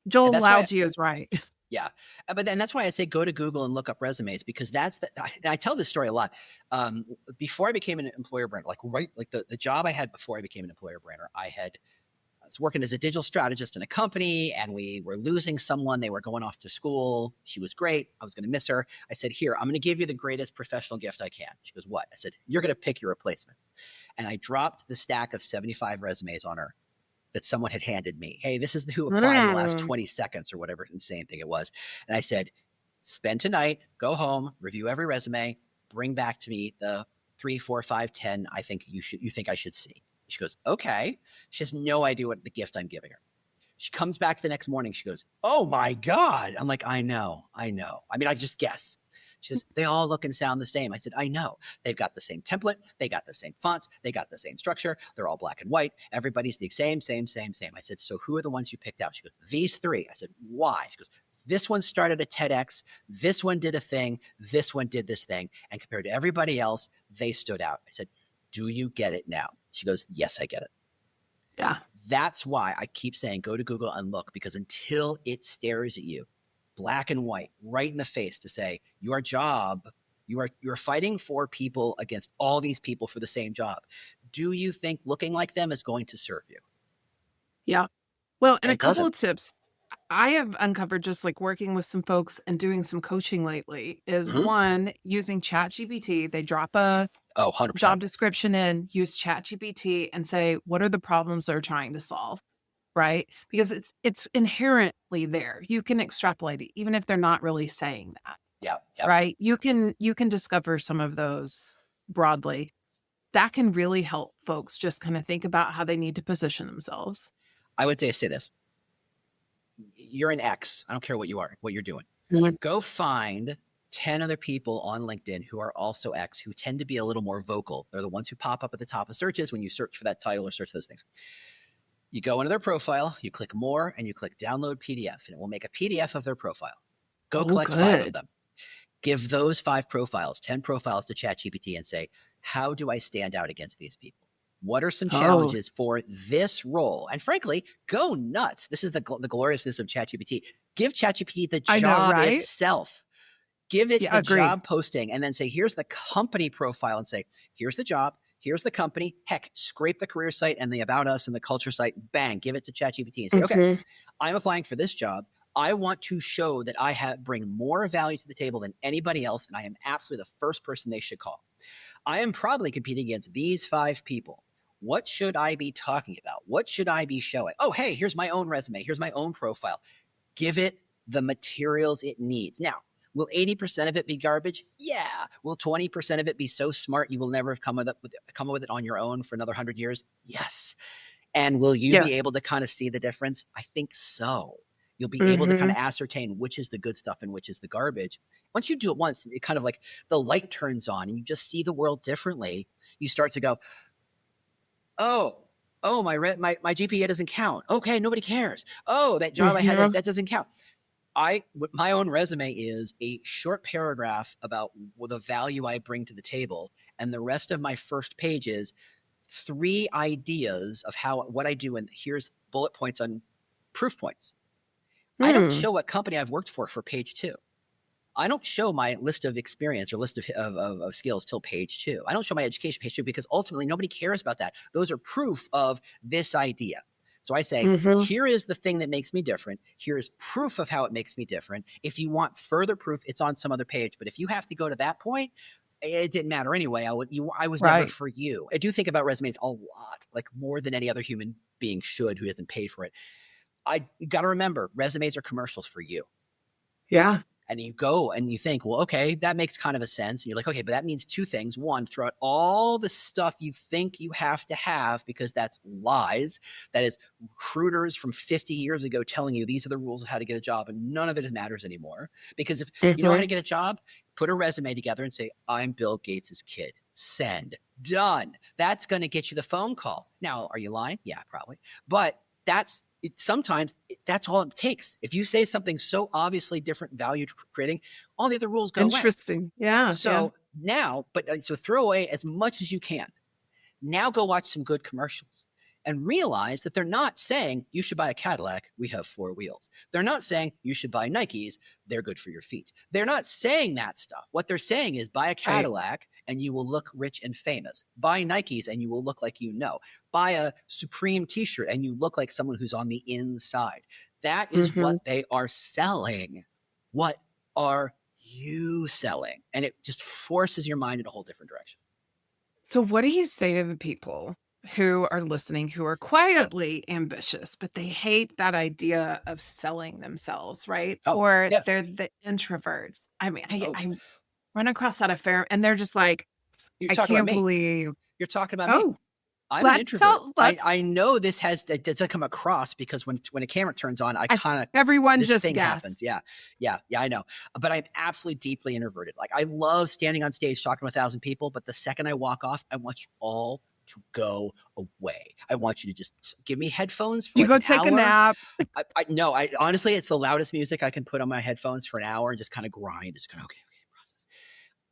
Joel Lalji is right. Yeah. But then that's why I say go to Google and look up resumes, because and I tell this story a lot. Before I became an employer brand, like the job I had before I became an employer brander, I was working as a digital strategist in a company, and we were losing someone. They were going off to school. She was great. I was going to miss her. I said, here, I'm going to give you the greatest professional gift I can. She goes, what? I said, you're going to pick your replacement. And I dropped the stack of 75 resumes on her that someone had handed me. Hey, this is who applied in the last 20 seconds or whatever insane thing it was. And I said, spend tonight, go home, review every resume, bring back to me the 3, 4, 5, 10 I think you think I should see. She goes, okay. She has no idea what the gift I'm giving her. She comes back the next morning. She goes, oh my God. I'm like, I know. I mean, I just guess. She says, they all look and sound the same. I said, I know. They've got the same template. They got the same fonts. They got the same structure. They're all black and white. Everybody's the same. I said, so who are the ones you picked out? She goes, these 3. I said, why? She goes, this one started a TEDx. This one did a thing. This one did this thing. And compared to everybody else, they stood out. I said, do you get it now? She goes, yes, I get it. Yeah. That's why I keep saying, go to Google and look, because until it stares at you, black and white, right in the face, to say your job, you're fighting for people against all these people for the same job. Do you think looking like them is going to serve you? Yeah. Well, and a couple doesn't. of tips I have uncovered just like working with some folks and doing some coaching lately is one, using ChatGPT. They drop a 100%. job description in, use ChatGPT and say, what are the problems they're trying to solve? Right? Because it's inherently there. You can extrapolate it, even if they're not really saying that. Yeah. Right? You can discover some of those broadly. That can really help folks just kind of think about how they need to position themselves. I would say this. You're an X. I don't care what you are, what you're doing. Go find 10 other people on LinkedIn who are also X, who tend to be a little more vocal. They're the ones who pop up at the top of searches when you search for that title or search those things. You go into their profile, you click more, and you click download PDF, and it will make a PDF of their profile. Go collect 5 of them. Give those 5 profiles, 10 profiles to ChatGPT and say, how do I stand out against these people? What are some challenges for this role? And frankly, go nuts. This is the gloriousness of ChatGPT. Give ChatGPT the job itself. Give it the job posting, and then say, here's the company profile, and say, here's the job, here's the company. Heck, scrape the career site and the About Us and the culture site. Bang, give it to ChatGPT and say, okay, I'm applying for this job. I want to show that I bring more value to the table than anybody else, and I am absolutely the first person they should call. I am probably competing against these 5 people. What should I be talking about? What should I be showing? Oh, hey, here's my own resume. Here's my own profile. Give it the materials it needs. Now, will 80% of it be garbage? Yeah. Will 20% of it be so smart you will never have come up with it on your own for another 100 years? Yes. And will you be able to kind of see the difference? I think so. You'll be able to kind of ascertain which is the good stuff and which is the garbage. Once you do it once, it kind of like the light turns on and you just see the world differently. You start to go, oh, my GPA doesn't count. Okay, nobody cares. Oh, that job I had, that doesn't count. My own resume is a short paragraph about the value I bring to the table, and the rest of my first page is 3 ideas of what I do, and here's bullet points on proof points. I don't show what company I've worked for page 2. I don't show my list of experience or list of skills till page 2. I don't show my education page 2 because ultimately nobody cares about that. Those are proof of this idea. So I say, here is the thing that makes me different. Here's proof of how it makes me different. If you want further proof, it's on some other page. But if you have to go to that point, it didn't matter anyway. I was never for you. I do think about resumes a lot, like more than any other human being should who hasn't paid for it. You got to remember, resumes are commercials for you. Yeah. And you go and you think, well, okay, that makes kind of a sense. And you're like, okay, but that means 2 things. One, throw out all the stuff you think you have to have because that's lies. That is recruiters from 50 years ago telling you these are the rules of how to get a job, and none of it matters anymore. Because if you know how to get a job, put a resume together and say, I'm Bill Gates' kid. Send. Done. That's going to get you the phone call. Now, are you lying? Yeah, probably. But sometimes that's all it takes. If you say something so obviously different, value creating, all the other rules go away. Interesting. Yeah. So now, so throw away as much as you can. Now go watch some good commercials. and realize that they're not saying you should buy a Cadillac, we have 4 wheels. They're not saying you should buy Nikes, they're good for your feet. They're not saying that stuff. What they're saying is buy a Cadillac and you will look rich and famous. Buy Nikes and you will look like you know. Buy a Supreme t-shirt and you look like someone who's on the inside. That is what they are selling. What are you selling? And it just forces your mind in a whole different direction. So what do you say to the people who are listening, who are quietly ambitious, but they hate that idea of selling themselves, right? Or they're the introverts. I mean, I run across that affair and they're just like, I can't believe. You're talking about me. I'm an introvert. I know this doesn't come across because when a camera turns on, I kind of everyone just happens. Yeah, I know. But I'm absolutely deeply introverted. Like I love standing on stage talking to 1,000 people, but the second I walk off, I want you all to go away. I want you to just give me headphones for go take a nap. I honestly, it's the loudest music I can put on my headphones for an hour and just kind of grind. Just kind of okay, process.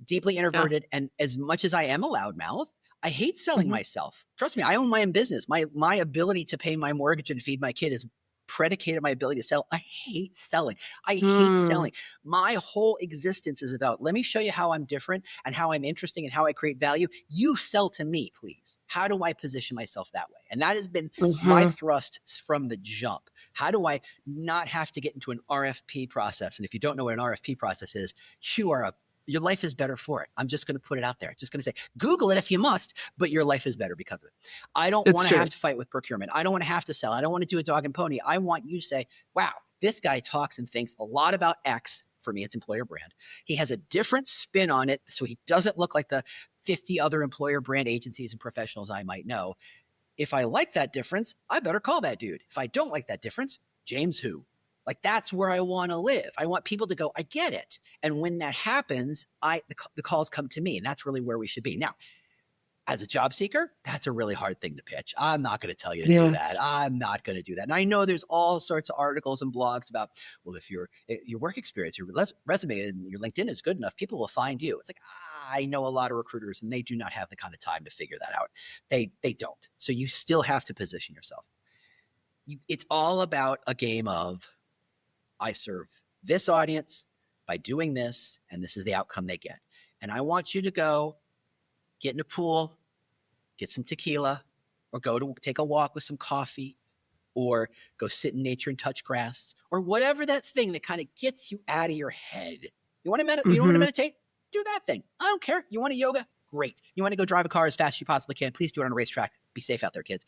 Deeply introverted, and as much as I am a loudmouth, I hate selling myself. Trust me, I own my own business. My ability to pay my mortgage and feed my kid is predicated on my ability to sell. I hate selling. I hate selling. My whole existence is about, let me show you how I'm different and how I'm interesting and how I create value. You sell to me, please. How do I position myself that way? And that has been my thrust from the jump. How do I not have to get into an RFP process? And if you don't know what an RFP process is, your life is better for it. I'm just going to put it out there. Just going to say, Google it if you must, but your life is better because of it. I don't want to have to fight with procurement. I don't want to have to sell. I don't want to do a dog and pony. I want you to say, wow, this guy talks and thinks a lot about X. For me, it's employer brand. He has a different spin on it, so he doesn't look like the 50 other employer brand agencies and professionals I might know. If I like that difference, I better call that dude. If I don't like that difference, James who? Like that's where I want to live. I want people to go, I get it. And when that happens, the calls come to me, and that's really where we should be. Now, as a job seeker, that's a really hard thing to pitch. I'm not going to tell you to do that. I'm not going to do that. And I know there's all sorts of articles and blogs about, well, if your work experience, your resume and your LinkedIn is good enough, people will find you. It's like, I know a lot of recruiters and they do not have the kind of time to figure that out. They don't. So you still have to position yourself. It's all about a game of, I serve this audience by doing this, and this is the outcome they get. And I want you to go get in a pool, get some tequila, or go to take a walk with some coffee, or go sit in nature and touch grass, or whatever that thing that kind of gets you out of your head. You want to you want to meditate? Do that thing. I don't care. You want to yoga? Great. You want to go drive a car as fast as you possibly can? Please do it on a racetrack. Be safe out there, kids.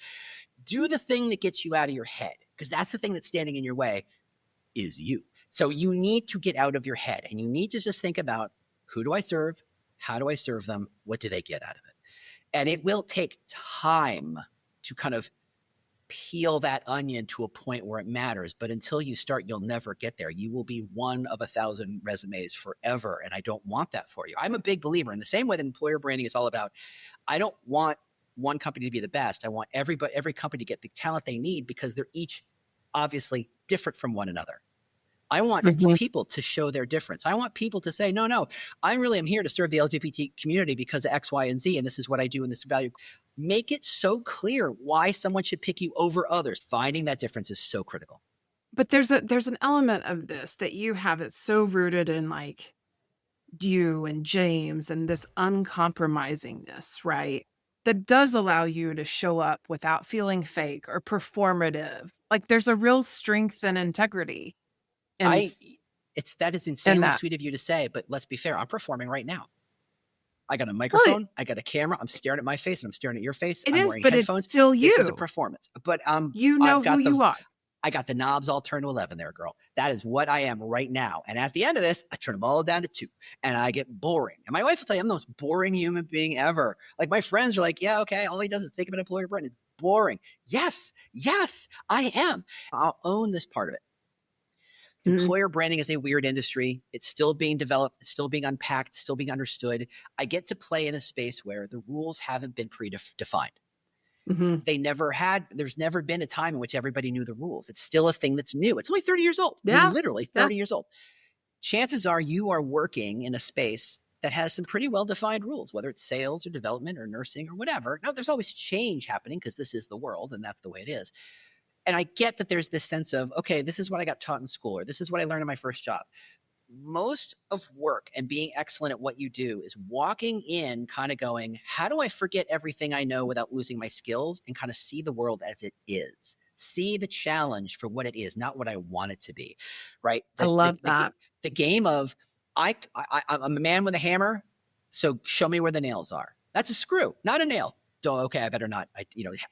Do the thing that gets you out of your head, because that's the thing that's standing in your way. Is you. So you need to get out of your head and you need to just think about, who do I serve? How do I serve them? What do they get out of it? And it will take time to kind of peel that onion to a point where it matters. But until you start, you'll never get there. You will be one of 1,000 resumes forever. And I don't want that for you. I'm a big believer in the same way that employer branding is all about, I don't want one company to be the best. I want every company to get the talent they need because they're each obviously different from one another. I want people to show their difference. I want people to say, no, I really am here to serve the LGBT community because of X, Y, and Z, and this is what I do and this value. Make it so clear why someone should pick you over others. Finding that difference is so critical. But there's an element of this that you have that's so rooted in like you and James and this uncompromisingness, right? That does allow you to show up without feeling fake or performative. Like there's a real strength and integrity. And that is insanely sweet of you to say, but let's be fair. I'm performing right now. I got a microphone. I got a camera. I'm staring at my face and I'm staring at your face. I'm wearing headphones. It's still you. This is a performance. But you know who you are. I got the knobs all turned to 11 there, girl. That is what I am right now. And at the end of this, I turn them all down to 2 and I get boring. And my wife will tell you I'm the most boring human being ever. Like my friends are like, yeah, okay. All he does is think of an employer brand. It's boring. Yes, I am. I'll own this part of it. Employer branding is a weird industry. It's still being developed. It's still being unpacked, still being understood. I get to play in a space where the rules haven't been predefined. They never had. There's never been a time in which everybody knew the rules. It's still a thing that's new. It's only 30 years old. Yeah. I mean, literally 30 years old. Chances are you are working in a space that has some pretty well-defined rules, whether it's sales or development or nursing or whatever. Now, there's always change happening because this is the world and that's the way it is. And I get that there's this sense of, okay, this is what I got taught in school, or this is what I learned in my first job. Most of work and being excellent at what you do is walking in kind of going, how do I forget everything I know without losing my skills, and kind of see the world as it is? See the challenge for what it is, not what I want it to be, right? I love that. The game of, I'm a man with a hammer, so show me where the nails are. That's a screw, not a nail. Okay, I better not.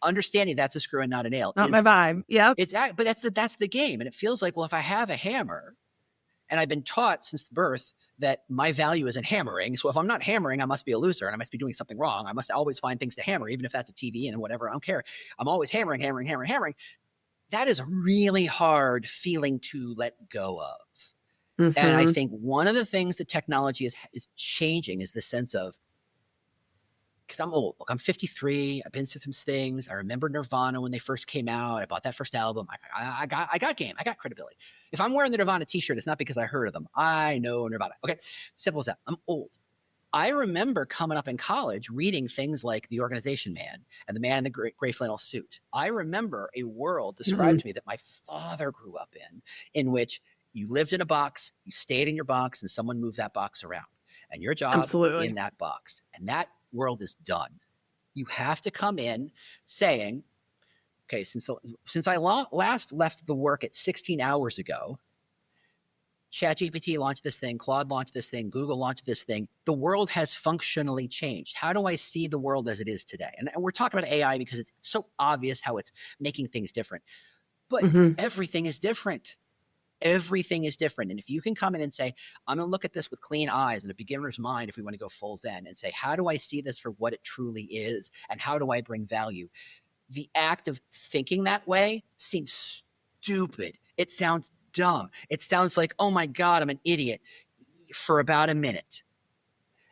Understanding that's a screw and not a nail. Not my vibe. Yeah. But that's the game. And it feels like, well, if I have a hammer, and I've been taught since birth that my value is in hammering. So if I'm not hammering, I must be a loser and I must be doing something wrong. I must always find things to hammer, even if that's a TV and whatever. I don't care. I'm always hammering. That is a really hard feeling to let go of. Mm-hmm. And I think one of the things that technology is changing is the sense of, because I'm old. Look, I'm 53. I've been through some things. I remember Nirvana when they first came out. I bought that first album. I got game. I got credibility. If I'm wearing the Nirvana t-shirt, it's not because I heard of them. I know Nirvana. Okay, simple as that. I'm old. I remember coming up in college reading things like The Organization Man and The Man in the Gray Flannel Suit. I remember a world described to me that my father grew up in which you lived in a box, you stayed in your box, and someone moved that box around. And your job is in that box. And that world is done. You have to come in saying, okay, since I last left the work at 16 hours ago, ChatGPT launched this thing, Claude launched this thing, Google launched this thing. The world has functionally changed. How do I see the world as it is today? And we're talking about AI because it's so obvious how it's making things different. But everything is different. Everything is different. And if you can come in and say, I'm going to look at this with clean eyes and a beginner's mind, if we want to go full Zen, and say, how do I see this for what it truly is? And how do I bring value? The act of thinking that way seems stupid. It sounds dumb. It sounds like, oh my God, I'm an idiot for about a minute.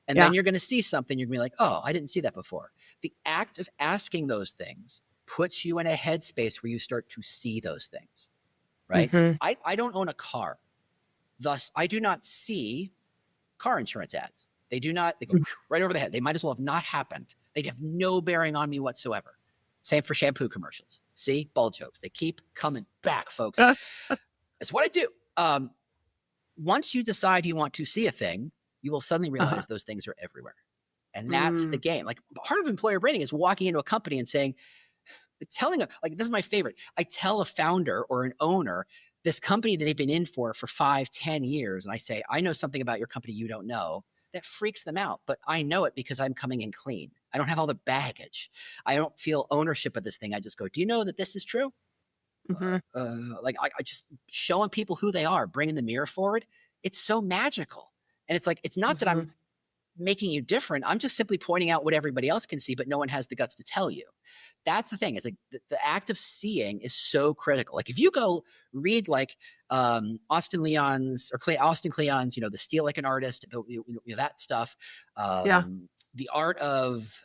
And then you're going to see something. You're going to be like, oh, I didn't see that before. The act of asking those things puts you in a headspace where you start to see those things. Right? I don't own a car. Thus, I do not see car insurance ads. They go right over the head. They might as well have not happened. They have no bearing on me whatsoever. Same for shampoo commercials. See? Ball jokes. They keep coming back, folks. That's what I do. Once you decide you want to see a thing, you will suddenly realize those things are everywhere. And that's the game. Like, part of employer branding is walking into a company and saying, this is my favorite. I tell a founder or an owner this company that they've been in for 5-10 years. And I say, I know something about your company you don't know. That freaks them out. But I know it because I'm coming in clean. I don't have all the baggage. I don't feel ownership of this thing. I just go, do you know that this is true? I just showing people who they are, bringing the mirror forward. It's so magical. And it's like, it's not that I'm making you different. I'm just simply pointing out what everybody else can see, but no one has the guts to tell you. That's the thing. It's like the act of seeing is so critical. Like, if you go read like Austin Kleon's, The Steal Like an Artist, that stuff. The art of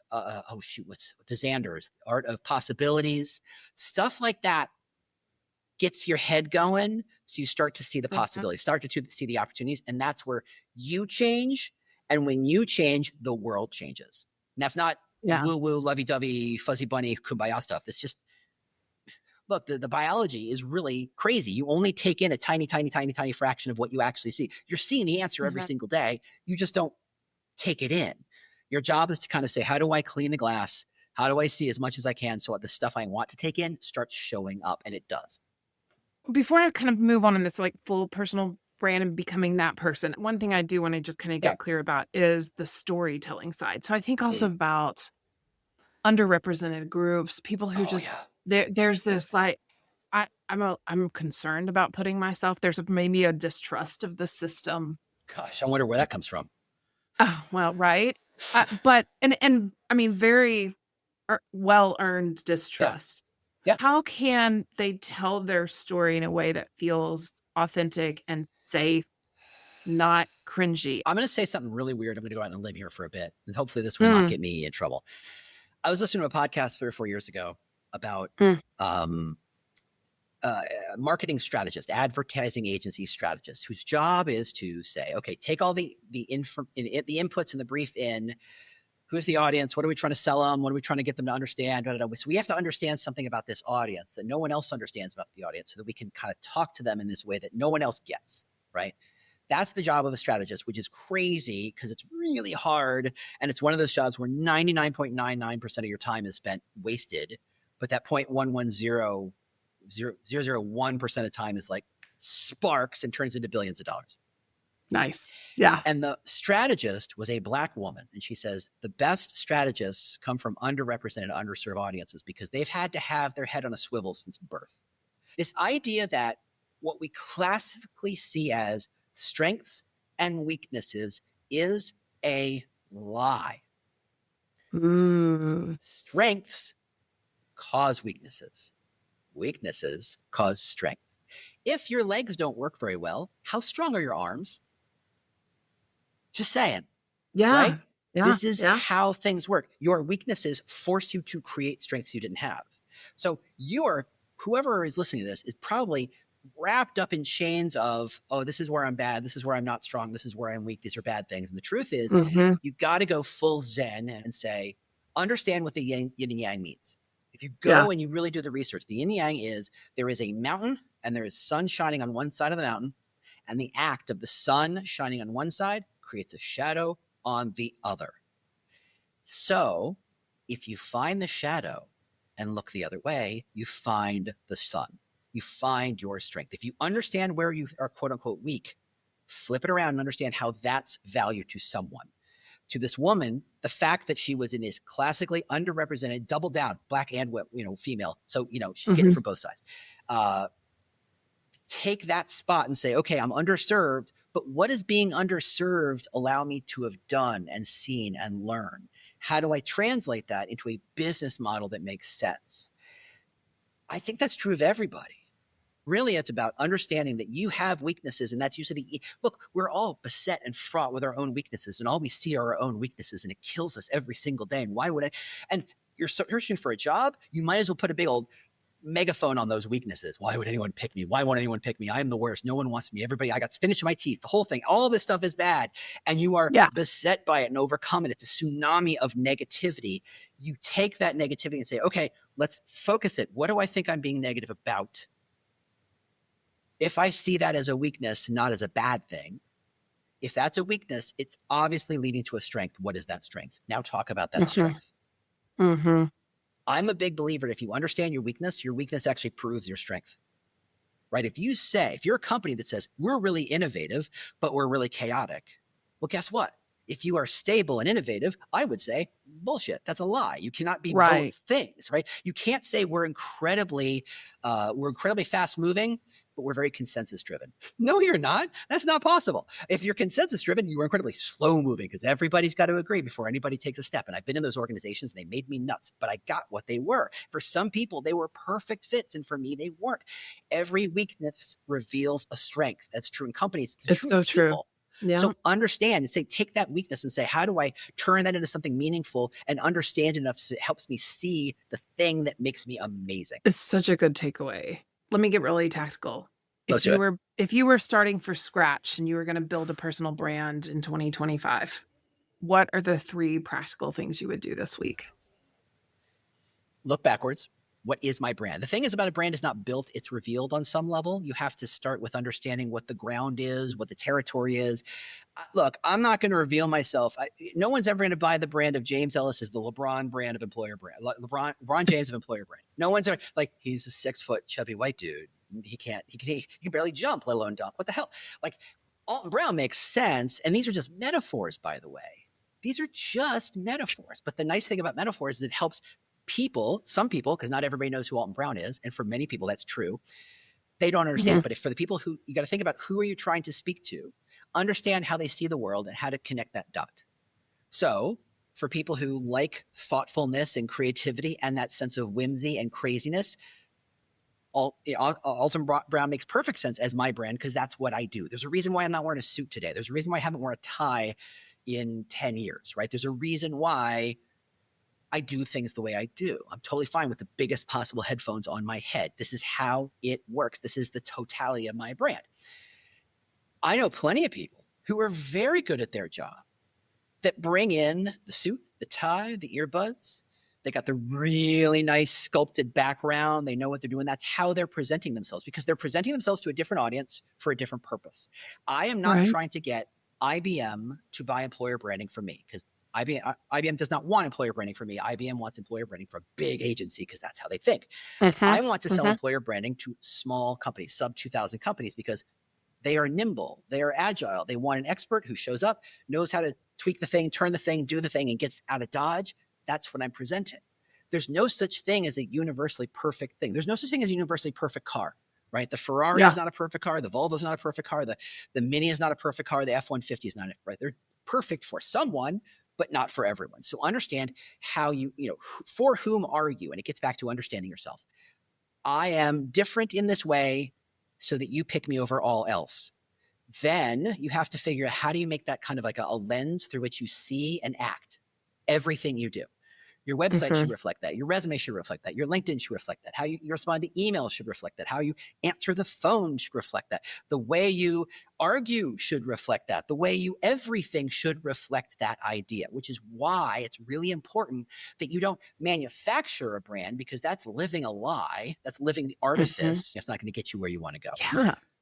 what's the Xanders? The Art of Possibilities, stuff like that gets your head going. So you start to see the possibilities, start to see the opportunities, and that's where you change. And when you change, the world changes. And that's not woo-woo, lovey-dovey, fuzzy bunny, kumbaya stuff. It's just, look, the biology is really crazy. You only take in a tiny, tiny, tiny, tiny fraction of what you actually see. You're seeing the answer every single day. You just don't take it in. Your job is to kind of say, how do I clean the glass? How do I see as much as I can so the stuff I want to take in starts showing up? And it does. Before I kind of move on in this like full personal brand and becoming that person, one thing I do want to just kind of get clear about is the storytelling side. So I think also about underrepresented groups, people who there's this like, I'm concerned about putting myself, there's maybe a distrust of the system. Gosh, I wonder where that comes from. Oh, well, right. But, and I mean, very well-earned distrust. Yeah. How can they tell their story in a way that feels authentic and safe, not cringy? I'm going to say something really weird. I'm going to go out and live here for a bit, and hopefully this will not get me in trouble. I was listening to a podcast 3 or 4 years ago about marketing strategist, advertising agency strategist, whose job is to say, okay, take all the inputs and the brief in. Who's the audience? What are we trying to sell them? What are we trying to get them to understand? So we have to understand something about this audience that no one else understands about the audience, so that we can kind of talk to them in this way that no one else gets, right? That's the job of a strategist, which is crazy because it's really hard. And it's one of those jobs where 99.99% of your time is spent wasted. But that 0.110001% of time is like sparks and turns into billions of dollars. Nice. Yeah. And the strategist was a Black woman. And she says the best strategists come from underrepresented, underserved audiences because they've had to have their head on a swivel since birth. This idea that what we classically see as strengths and weaknesses is a lie. Strengths cause weaknesses. Weaknesses cause strength. If your legs don't work very well, how strong are your arms? Just saying. Yeah. Right? Yeah. This is how things work. Your weaknesses force you to create strengths you didn't have. So whoever is listening to this is probably wrapped up in chains of, oh, this is where I'm bad. This is where I'm not strong. This is where I'm weak. These are bad things. And the truth is, you've got to go full Zen and say, understand what the yin and yang means. If you go and you really do the research, the yin and yang is there is a mountain and there is sun shining on one side of the mountain, and the act of the sun shining on one side creates a shadow on the other. So if you find the shadow and look the other way, you find the sun. You find your strength. If you understand where you are quote unquote weak, flip it around and understand how that's value to someone. To this woman, the fact that she was in this classically underrepresented, double down, Black and female. So, she's getting it from both sides. Take that spot and say, okay, I'm underserved, but what does being underserved allow me to have done and seen and learned? How do I translate that into a business model that makes sense? I think that's true of everybody. Really, it's about understanding that you have weaknesses, and that's usually look, we're all beset and fraught with our own weaknesses, and all we see are our own weaknesses, and it kills us every single day. And why would and you're searching for a job, you might as well put a big old megaphone on those weaknesses. Why would anyone pick me? Why won't anyone pick me? I am the worst. No one wants me. Everybody, I got spinach in my teeth. The whole thing, all this stuff is bad. And you are beset by it and overcome it. It's a tsunami of negativity. You take that negativity and say, okay, let's focus it. What do I think I'm being negative about? If I see that as a weakness, not as a bad thing, if that's a weakness, it's obviously leading to a strength. What is that strength? Now talk about that strength. I'm a big believer if you understand your weakness actually proves your strength, right? If you're a company that says we're really innovative, but we're really chaotic, well, guess what? If you are stable and innovative, I would say bullshit. That's a lie. You cannot be both things, right? You can't say we're incredibly fast moving, but we're very consensus driven. No, you're not. That's not possible. If you're consensus driven, you are incredibly slow moving because everybody's got to agree before anybody takes a step. And I've been in those organizations and they made me nuts, but I got what they were. For some people, they were perfect fits. And for me, they weren't. Every weakness reveals a strength. That's true in companies. It's so true. Yeah. So understand and say, take that weakness and say, how do I turn that into something meaningful and understand enough so it helps me see the thing that makes me amazing? It's such a good takeaway. Let me get really tactical. If you were starting from scratch and you were going to build a personal brand in 2025, what are the 3 practical things you would do this week? Look backwards. What is my brand? The thing is about a brand is not built, it's revealed on some level. You have to start with understanding what the ground is, what the territory is. Look, I'm not going to reveal myself. No one's ever going to buy the brand of James Ellis as the LeBron brand of employer brand. LeBron James of employer brand. No one's ever he's a 6-foot chubby white dude. He can barely jump, let alone dunk. What the hell? Alton Brown makes sense. And these are just metaphors, by the way. These are just metaphors. But the nice thing about metaphors is it helps some people, because not everybody knows who Alton Brown is. And for many people, that's true. They don't understand. But for the people who, you got to think about who are you trying to speak to, understand how they see the world and how to connect that dot. So for people who like thoughtfulness and creativity and that sense of whimsy and craziness, Alton Brown makes perfect sense as my brand because that's what I do. There's a reason why I'm not wearing a suit today. There's a reason why I haven't worn a tie in 10 years, right? There's a reason why I do things the way I do. I'm totally fine with the biggest possible headphones on my head. This is how it works. This is the totality of my brand. I know plenty of people who are very good at their job that bring in the suit, the tie, the earbuds. They got the really nice sculpted background. They know what they're doing. That's how they're presenting themselves, because they're presenting themselves to a different audience for a different purpose. I am not trying to get IBM to buy employer branding from me, because IBM does not want employer branding from me. IBM wants employer branding for a big agency because that's how they think. I want to sell employer branding to small companies, sub 2,000 companies, because they are nimble, they are agile. They want an expert who shows up, knows how to tweak the thing, turn the thing, do the thing, and gets out of Dodge. That's what I'm presenting. There's no such thing as a universally perfect thing. There's no such thing as a universally perfect car, right? The Ferrari is not a perfect car. The Volvo is not a perfect car. The Mini is not a perfect car. The F-150 is not, right? They're perfect for someone, but not for everyone. So understand how you know, for whom are you? And it gets back to understanding yourself. I am different in this way so that you pick me over all else. Then you have to figure out, how do you make that kind of like a lens through which you see and act everything you do. Your website should reflect that. Your resume should reflect that. Your LinkedIn should reflect that. How you respond to email should reflect that. How you answer the phone should reflect that. The way you argue should reflect that. The way you everything should reflect that idea, which is why it's really important that you don't manufacture a brand, because that's living a lie. That's living the artifice. That's not going to get you where you want to go.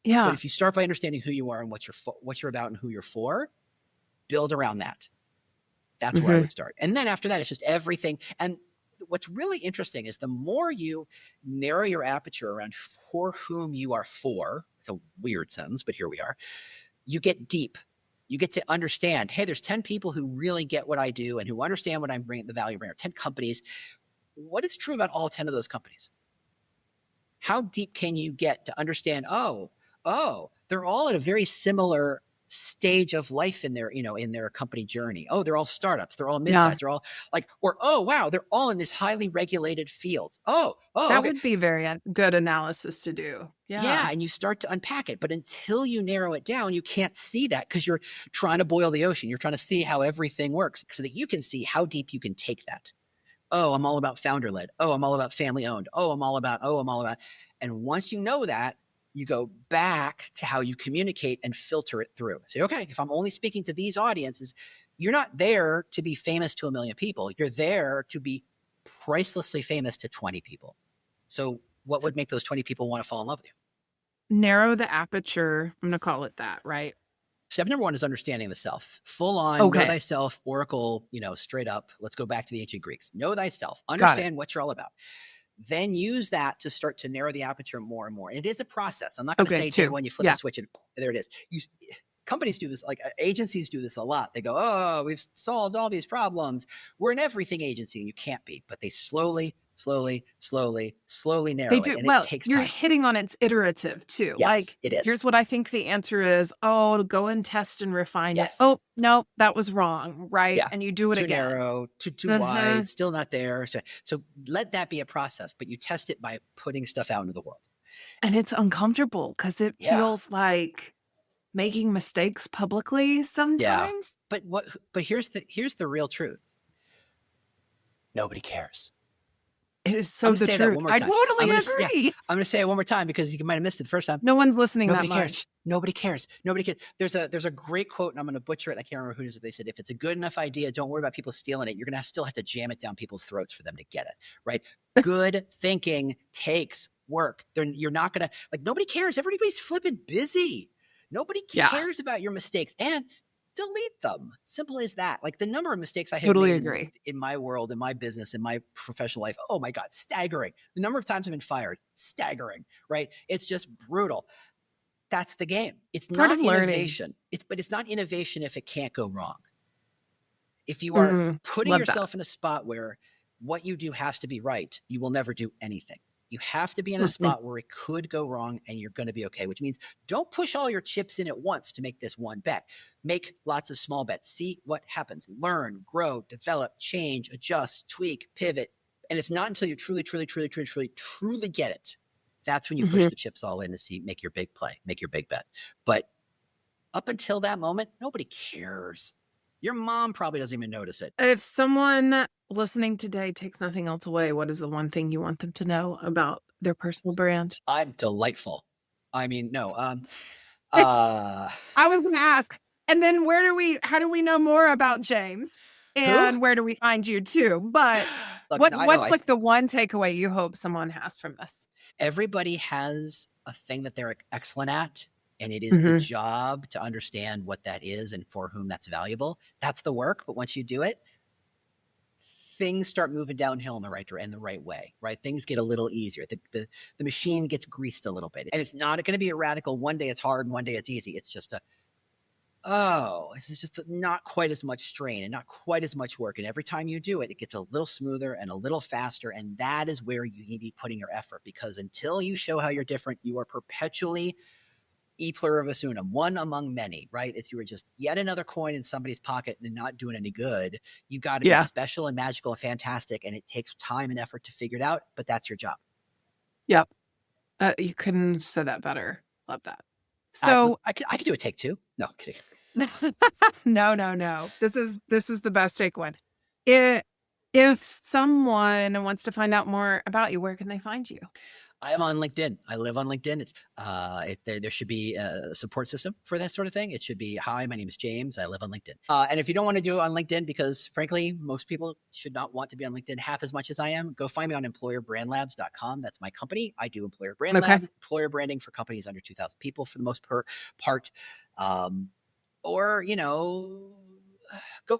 Yeah. But if you start by understanding who you are and what you're about and who you're for, build around that. That's where I would start. And then after that, it's just everything. And what's really interesting is the more you narrow your aperture around for whom you are for, it's a weird sentence, but here we are, you get deep. You get to understand, hey, there's 10 people who really get what I do and who understand what I'm bringing, the value bringer, 10 companies. What is true about all 10 of those companies? How deep can you get to understand, oh, they're all at a very similar stage of life in their, in their company journey. Oh, they're all startups. They're all mid-sized. They're all like, or, oh, wow, they're all in this highly regulated fields. That would be very good analysis to do. Yeah. And you start to unpack it. But until you narrow it down, you can't see that, because you're trying to boil the ocean. You're trying to see how everything works so that you can see how deep you can take that. Oh, I'm all about founder-led. Oh, I'm all about family-owned. Oh, I'm all about. And once you know that, you go back to how you communicate and filter it through. Say, okay, if I'm only speaking to these audiences, you're not there to be famous to 1 million people. You're there to be pricelessly famous to 20 people. So what would make those 20 people want to fall in love with you? Narrow the aperture. I'm going to call it that, right? Step number 1 is understanding the self. Full on, know thyself, Oracle, straight up. Let's go back to the ancient Greeks. Know thyself. Understand what you're all about. Then use that to start to narrow the aperture more and more. And it is a process. I'm not going to say day one you flip the switch and there it is. Companies do this, like agencies do this a lot. They go, oh, we've solved all these problems. We're an everything agency, and you can't be. But they slowly narrow they do. it. And well, it takes you're time. hitting on it's iterative too. Yes, like it is. Here's what I think the answer is. Oh, go and test and refine it. Oh, no, that was wrong. Right. Yeah. And you do it too again. Too narrow, too wide, still not there. So let that be a process, but you test it by putting stuff out into the world. And it's uncomfortable because it feels like making mistakes publicly sometimes. Yeah. But here's the real truth. Nobody cares. It is so the truth. I totally agree. Yeah, I'm going to say it one more time because you might have missed it the first time. No one's listening that much. much. Nobody cares. Nobody cares. There's a great quote, and I'm going to butcher it. I can't remember who it is. They said, if it's a good enough idea, don't worry about people stealing it. You're going to still have to jam it down people's throats for them to get it, right? Good thinking takes work. You're not going to, nobody cares. Everybody's flipping busy. Nobody cares about your mistakes. And delete them. Simple as that. Like the number of mistakes I have made in my world, in my business, in my professional life. Oh my God, staggering. The number of times I've been fired, staggering, right? It's just brutal. That's the game. It's not innovation. But it's not innovation if it can't go wrong. If you are putting yourself in a spot where what you do has to be right, you will never do anything. You have to be in a spot where it could go wrong and you're going to be okay, which means don't push all your chips in at once to make this one bet. Make lots of small bets. See what happens. Learn, grow, develop, change, adjust, tweak, pivot. And it's not until you truly get it. That's when you push the chips all in to make your big play, make your big bet. But up until that moment, nobody cares. Your mom probably doesn't even notice it. If someone listening today takes nothing else away, what is the one thing you want them to know about their personal brand? I'm delightful. I mean, no. I was going to ask. And then how do we know more about James? And where do we find you too? But Look, what's like the one takeaway you hope someone has from this? Everybody has a thing that they're excellent at, and it is the job to understand what that is and for whom that's valuable. That's the work. But once you do it, things start moving downhill in the right way, right? Things get a little easier. The machine gets greased a little bit, and it's not going to be a radical. One day it's hard, and one day it's easy. It's just this is just not quite as much strain and not quite as much work. And every time you do it, it gets a little smoother and a little faster. And that is where you need to be putting your effort, because until you show how you're different, you are perpetually e pluribus unum, one among many, right? It's you were just yet another coin in somebody's pocket and not doing any good. You got to be special and magical and fantastic. And it takes time and effort to figure it out, but that's your job. Yep. You couldn't have said that better. Love that. So I could do a take two. No, kidding. No. This is the best take one. If someone wants to find out more about you, where can they find you? I am on LinkedIn. I live on LinkedIn. It's there should be a support system for that sort of thing. It should be, hi, my name is James. I live on LinkedIn. And if you don't want to do it on LinkedIn, because frankly, most people should not want to be on LinkedIn half as much as I am, go find me on employerbrandlabs.com. That's my company. I do employer brand lab, employer branding for companies under 2,000 people for the most part. Or, go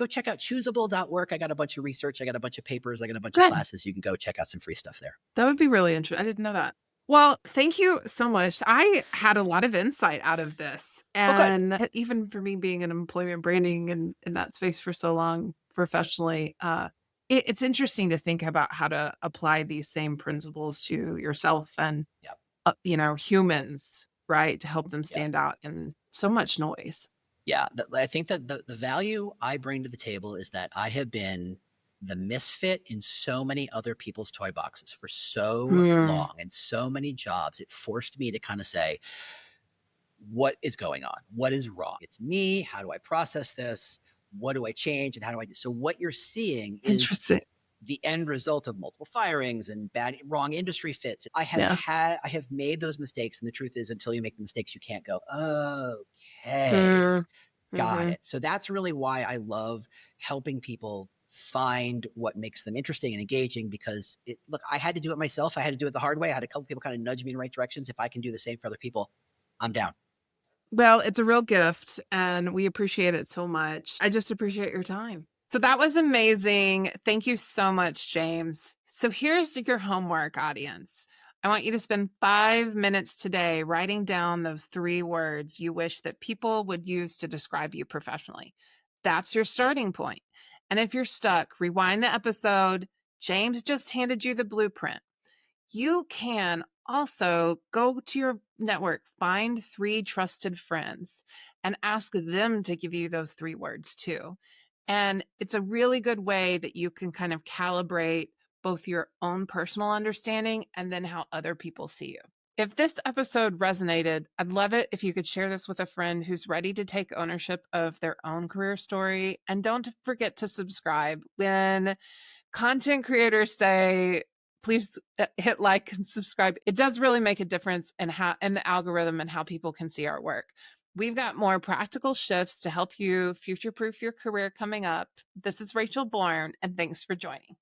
check out choosable.work. I got a bunch of research. I got a bunch of papers. I got a bunch of classes. You can go check out some free stuff there. That would be really interesting. I didn't know that. Well, thank you so much. I had a lot of insight out of this. And even for me being in employment branding and in that space for so long professionally, it's interesting to think about how to apply these same principles to yourself and, humans, right? To help them stand out in so much noise. Yeah, I think that the value I bring to the table is that I have been the misfit in so many other people's toy boxes for so long and so many jobs. It forced me to kind of say, what is going on? What is wrong? It's me. How do I process this? What do I change? And how do I do? So what you're seeing is the end result of multiple firings and wrong industry fits. I have made those mistakes. And the truth is, until you make the mistakes, you can't go, okay, got it. So that's really why I love helping people find what makes them interesting and engaging, because look, I had to do it myself. I had to do it the hard way. I had a couple people kind of nudge me in the right directions. If I can do the same for other people, I'm down. Well, it's a real gift and we appreciate it so much. I just appreciate your time. So that was amazing. Thank you so much, James. So here's your homework, audience. I want you to spend 5 minutes today writing down those 3 words you wish that people would use to describe you professionally. That's your starting point. And if you're stuck, rewind the episode. James just handed you the blueprint. You can also go to your network, find 3 trusted friends, and ask them to give you those 3 words too. And it's a really good way that you can kind of calibrate both your own personal understanding and then how other people see you. If this episode resonated, I'd love it if you could share this with a friend who's ready to take ownership of their own career story. And don't forget to subscribe. When content creators say, please hit like and subscribe, it does really make a difference in the algorithm and how people can see our work. We've got more practical shifts to help you future-proof your career coming up. This is Rachel Bourne, and thanks for joining.